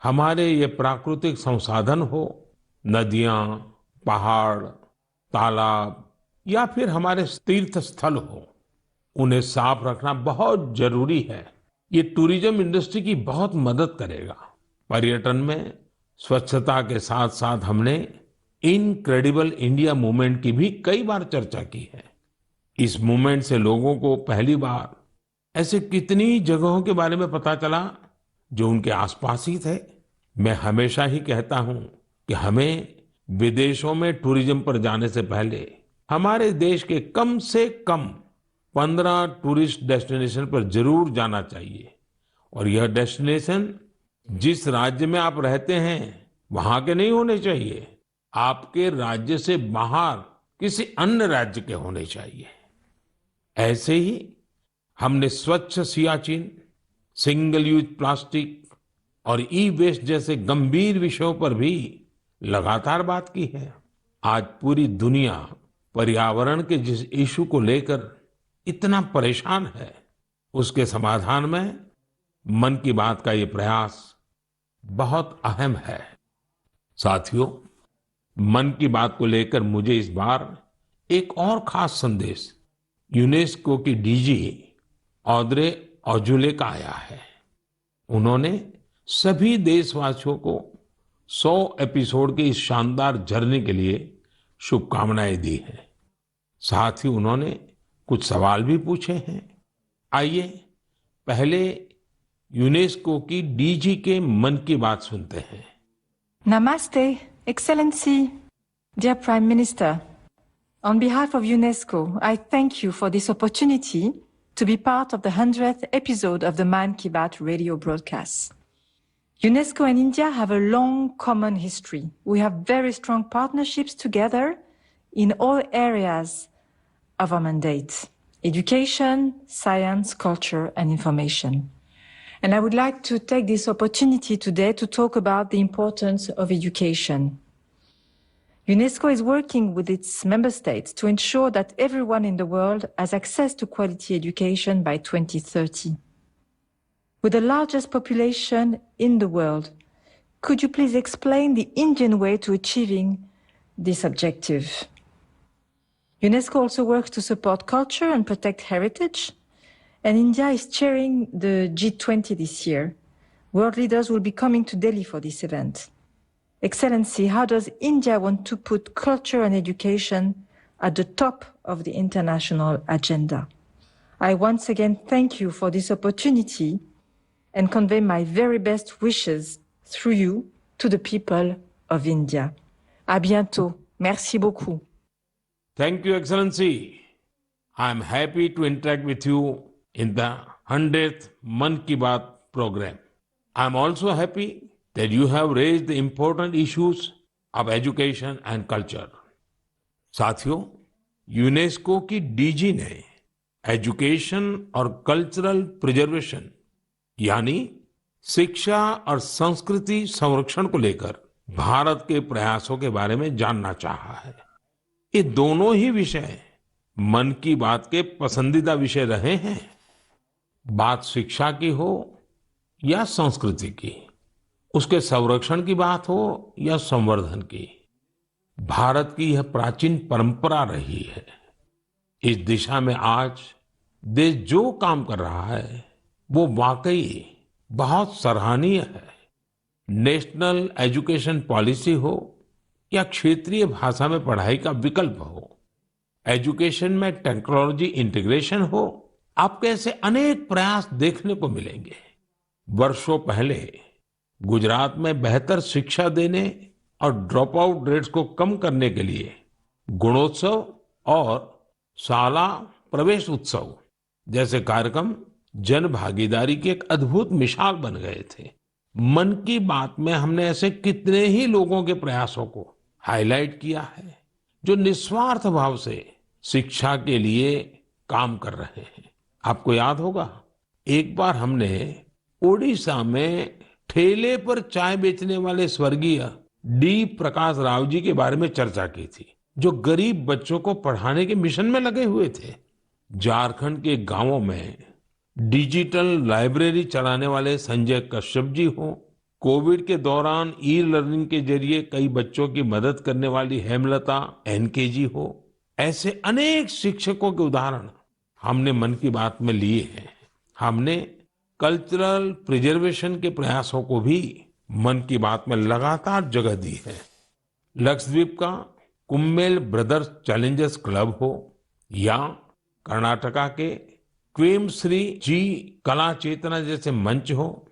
हमारे ये प्राकृतिक संसाधन हो, नदियां, पहाड़, तालाब या फिर हमारे तीर्थ स्थल हो, उन्हें साफ रखना बहुत जरूरी है। ये टूरिज्म इंडस्ट्री की बहुत मदद करेगा। पर्यटन में स्वच्छता के साथ साथ हमने इनक्रेडिबल इंडिया मूवमेंट की भी कई बार चर्चा की है। इस मूवमेंट से लोगों को पहली बार ऐसे कितनी जगहों के बारे में पता चला जो उनके आसपास ही थे। मैं हमेशा ही कहता हूं कि हमें विदेशों में टूरिज्म पर जाने से पहले हमारे देश के कम से कम 15 टूरिस्ट डेस्टिनेशन पर जरूर जाना चाहिए। और यह डेस्टिनेशन जिस राज्य में आप रहते हैं वहां के नहीं होने चाहिए, आपके राज्य से बाहर किसी अन्य राज्य के होने चाहिए। ऐसे ही हमने स्वच्छ सियाचिन, सिंगल यूज प्लास्टिक और ई वेस्ट जैसे गंभीर विषयों पर भी लगातार बात की है। आज पूरी दुनिया पर्यावरण के जिस इशू को लेकर इतना परेशान है, उसके समाधान में मन की बात का ये प्रयास बहुत अहम है। साथियों, मन की बात को लेकर मुझे इस बार एक और खास संदेश यूनेस्को की डीजी ऑद्रे ऑजुले का आया है। उन्होंने सभी देशवासियों को 100 एपिसोड की इस शानदार जर्नी के लिए शुभकामनाएं दी हैं। साथ ही उन्होंने कुछ सवाल भी पूछे हैं। आइए पहले यूनेस्को की डीजी के मन की बात सुनते हैं। Namaste, Excellency, dear Prime Minister. On behalf of UNESCO, I thank you for this opportunity to be part of the 100th episode of the Man Ki Baat radio broadcast. UNESCO and India have a long common history. We have very strong partnerships together in all areas of our mandate: education, science, culture, and information. And I would like to take this opportunity today to talk about the importance of education. UNESCO is working with its member states to ensure that everyone in the world has access to quality education by 2030. With the largest population in the world, could you please explain the Indian way to achieving this objective? UNESCO also works to support culture and protect heritage, and India is chairing the G20 this year. World leaders will be coming to Delhi for this event. Excellency, how does India want to put culture and education at the top of the international agenda? I once again thank you for this opportunity and convey my very best wishes through you to the people of India. À bientôt. Merci beaucoup. Thank you, Excellency. I am happy to interact with you in the 100th Man Ki Baat program. I am also happy that you have raised the important issues of education and culture. साथियों, UNESCO की DG ने education और cultural preservation यानी शिक्षा और संस्कृति संरक्षण को लेकर भारत के प्रयासों के बारे में जानना चाहा है। ये दोनों ही विषय मन की बात के पसंदीदा विषय रहे हैं। बात शिक्षा की हो या संस्कृति की, उसके संरक्षण की बात हो या संवर्धन की, भारत की यह प्राचीन परंपरा रही है। इस दिशा में आज देश जो काम कर रहा है वो वाकई बहुत सराहनीय है। नेशनल एजुकेशन पॉलिसी हो या क्षेत्रीय भाषा में पढ़ाई का विकल्प हो, एजुकेशन में टेक्नोलॉजी इंटीग्रेशन हो, आपको ऐसे अनेक प्रयास देखने को मिलेंगे। वर्षों पहले गुजरात में बेहतर शिक्षा देने और ड्रॉप आउट रेट्स को कम करने के लिए गुणोत्सव और शाला प्रवेश उत्सव जैसे कार्यक्रम जन भागीदारी की एक अद्भुत मिसाल बन गए थे। मन की बात में हमने ऐसे कितने ही लोगों के प्रयासों को हाईलाइट किया है जो निस्वार्थ भाव से शिक्षा के लिए काम कर रहे हैं। आपको याद होगा, एक बार हमने ओडिशा में ठेले पर चाय बेचने वाले स्वर्गीय डी प्रकाश राव जी के बारे में चर्चा की थी, जो गरीब बच्चों को पढ़ाने के मिशन में लगे हुए थे। झारखंड के गांवों में डिजिटल लाइब्रेरी चलाने वाले संजय कश्यप जी हो, कोविड के दौरान ई लर्निंग के जरिए कई बच्चों की मदद करने वाली हेमलता एनके जी हो, ऐसे अनेक शिक्षकों के उदाहरण हमने मन की बात में लिए हैं। हमने कल्चरल प्रिजर्वेशन के प्रयासों को भी मन की बात में लगातार जगह दी है। लक्षद्वीप का कुम्मेल ब्रदर्स चैलेंजर्स क्लब हो या कर्नाटका के क्वेमश्री जी कला चेतना जैसे मंच हो,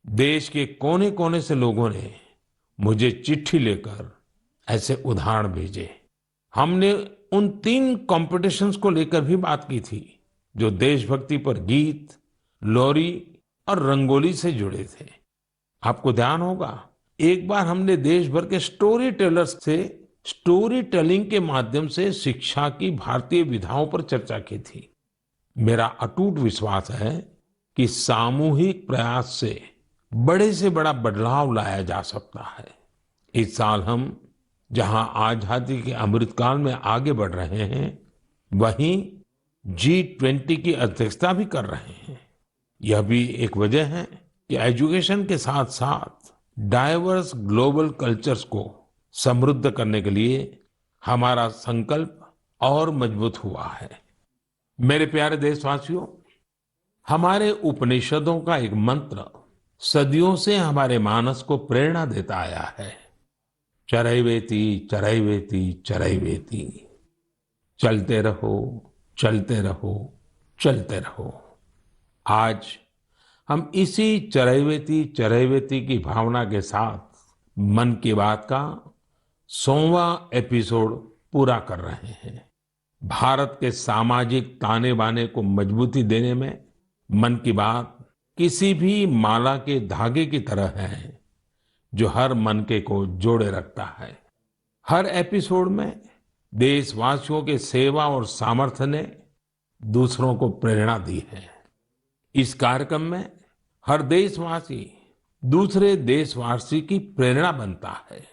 देश के कोने कोने से लोगों ने मुझे चिट्ठी लेकर ऐसे उदाहरण भेजे। हमने उन 3 कॉम्पिटिशन्स को लेकर भी बात की थी जो देशभक्ति पर गीत, लोरी और रंगोली से जुड़े थे। आपको ध्यान होगा, एक बार हमने देश भर के स्टोरी टेलर्स से स्टोरी टेलिंग के माध्यम से शिक्षा की भारतीय विधाओं पर चर्चा की थी। मेरा अटूट विश्वास है कि सामूहिक प्रयास से बड़ा बदलाव लाया जा सकता है। इस साल हम जहां आजादी के अमृतकाल में आगे बढ़ रहे हैं, वहीं G20 की अध्यक्षता भी कर रहे हैं। यह भी एक वजह है कि एजुकेशन के साथ साथ डाइवर्स ग्लोबल कल्चर्स को समृद्ध करने के लिए हमारा संकल्प और मजबूत हुआ है। मेरे प्यारे देशवासियों, हमारे उपनिषदों का एक मंत्र सदियों से हमारे मानस को प्रेरणा देता आया है, चरैवेति चरैवेति चरैवेति, चलते रहो चलते रहो चलते रहो। आज हम इसी चरैवेति चरैवेति की भावना के साथ मन की बात का 100वां एपिसोड पूरा कर रहे हैं। भारत के सामाजिक ताने बाने को मजबूती देने में मन की बात किसी भी माला के धागे की तरह है जो हर मनके को जोड़े रखता है। हर एपिसोड में देशवासियों के सेवा और सामर्थ्य ने दूसरों को प्रेरणा दी है। इस कार्यक्रम में हर देशवासी दूसरे देशवासी की प्रेरणा बनता है।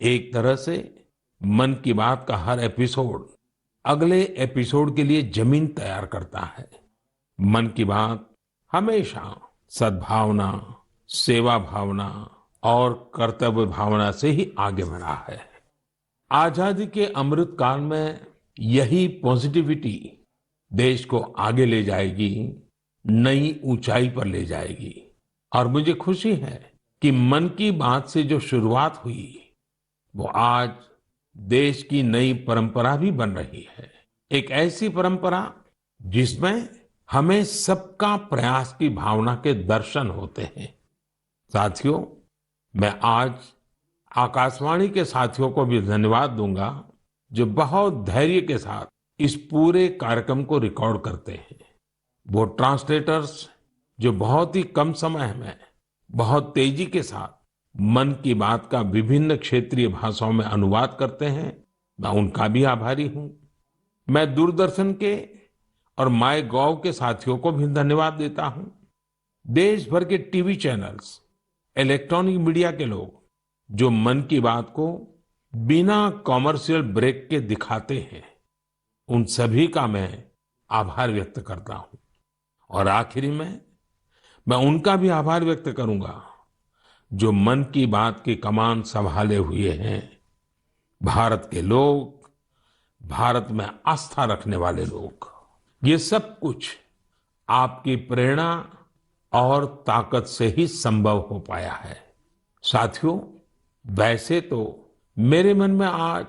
एक तरह से मन की बात का हर एपिसोड अगले एपिसोड के लिए जमीन तैयार करता है। मन की बात हमेशा सद्भावना, सेवा भावना और कर्तव्य भावना से ही आगे बढ़ा है। आजादी के अमृत काल में यही पॉजिटिविटी देश को आगे ले जाएगी, नई ऊंचाई पर ले जाएगी। और मुझे खुशी है कि मन की बात से जो शुरुआत हुई वो आज देश की नई परंपरा भी बन रही है। एक ऐसी परंपरा जिसमें हमें सबका प्रयास की भावना के दर्शन होते हैं। साथियों, मैं आज आकाशवाणी के साथियों को भी धन्यवाद दूंगा जो बहुत धैर्य के साथ इस पूरे कार्यक्रम को रिकॉर्ड करते हैं। वो ट्रांसलेटर्स जो बहुत ही कम समय में बहुत तेजी के साथ मन की बात का विभिन्न क्षेत्रीय भाषाओं में अनुवाद करते हैं, मैं उनका भी आभारी हूं। मैं दूरदर्शन के और माय गॉव के साथियों को भी धन्यवाद देता हूं देश भर के टीवी चैनल्स, इलेक्ट्रॉनिक मीडिया के लोग जो मन की बात को बिना कॉमर्शियल ब्रेक के दिखाते हैं, उन सभी का मैं आभार व्यक्त करता हूं। और आखिरी में मैं उनका भी आभार व्यक्त करूंगा जो मन की बात की कमान संभाले हुए हैं, भारत के लोग, भारत में आस्था रखने वाले लोग। ये सब कुछ आपकी प्रेरणा और ताकत से ही संभव हो पाया है। साथियों, वैसे तो मेरे मन में आज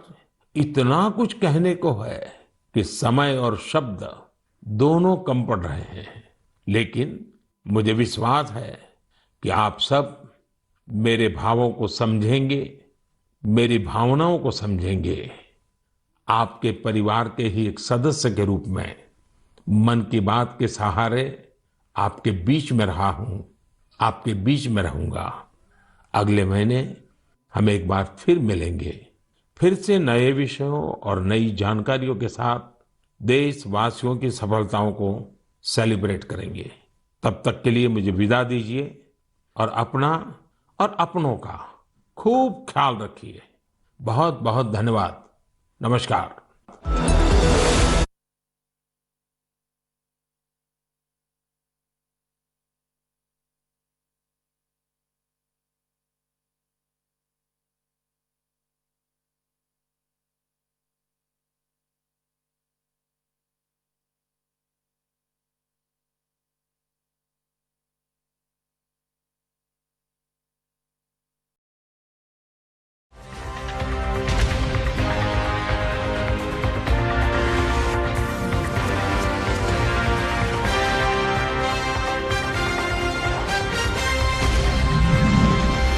इतना कुछ कहने को है कि समय और शब्द दोनों कम पड़ रहे हैं, लेकिन मुझे विश्वास है कि आप सब मेरे भावों को समझेंगे, मेरी भावनाओं को समझेंगे। आपके परिवार के ही एक सदस्य के रूप में मन की बात के सहारे आपके बीच में रहा हूं, आपके बीच में रहूंगा। अगले महीने हम एक बार फिर मिलेंगे, फिर से नए विषयों और नई जानकारियों के साथ देशवासियों की सफलताओं को सेलिब्रेट करेंगे। तब तक के लिए मुझे विदा दीजिए और अपना और अपनों का खूब ख्याल रखिए। बहुत बहुत धन्यवाद। नमस्कार।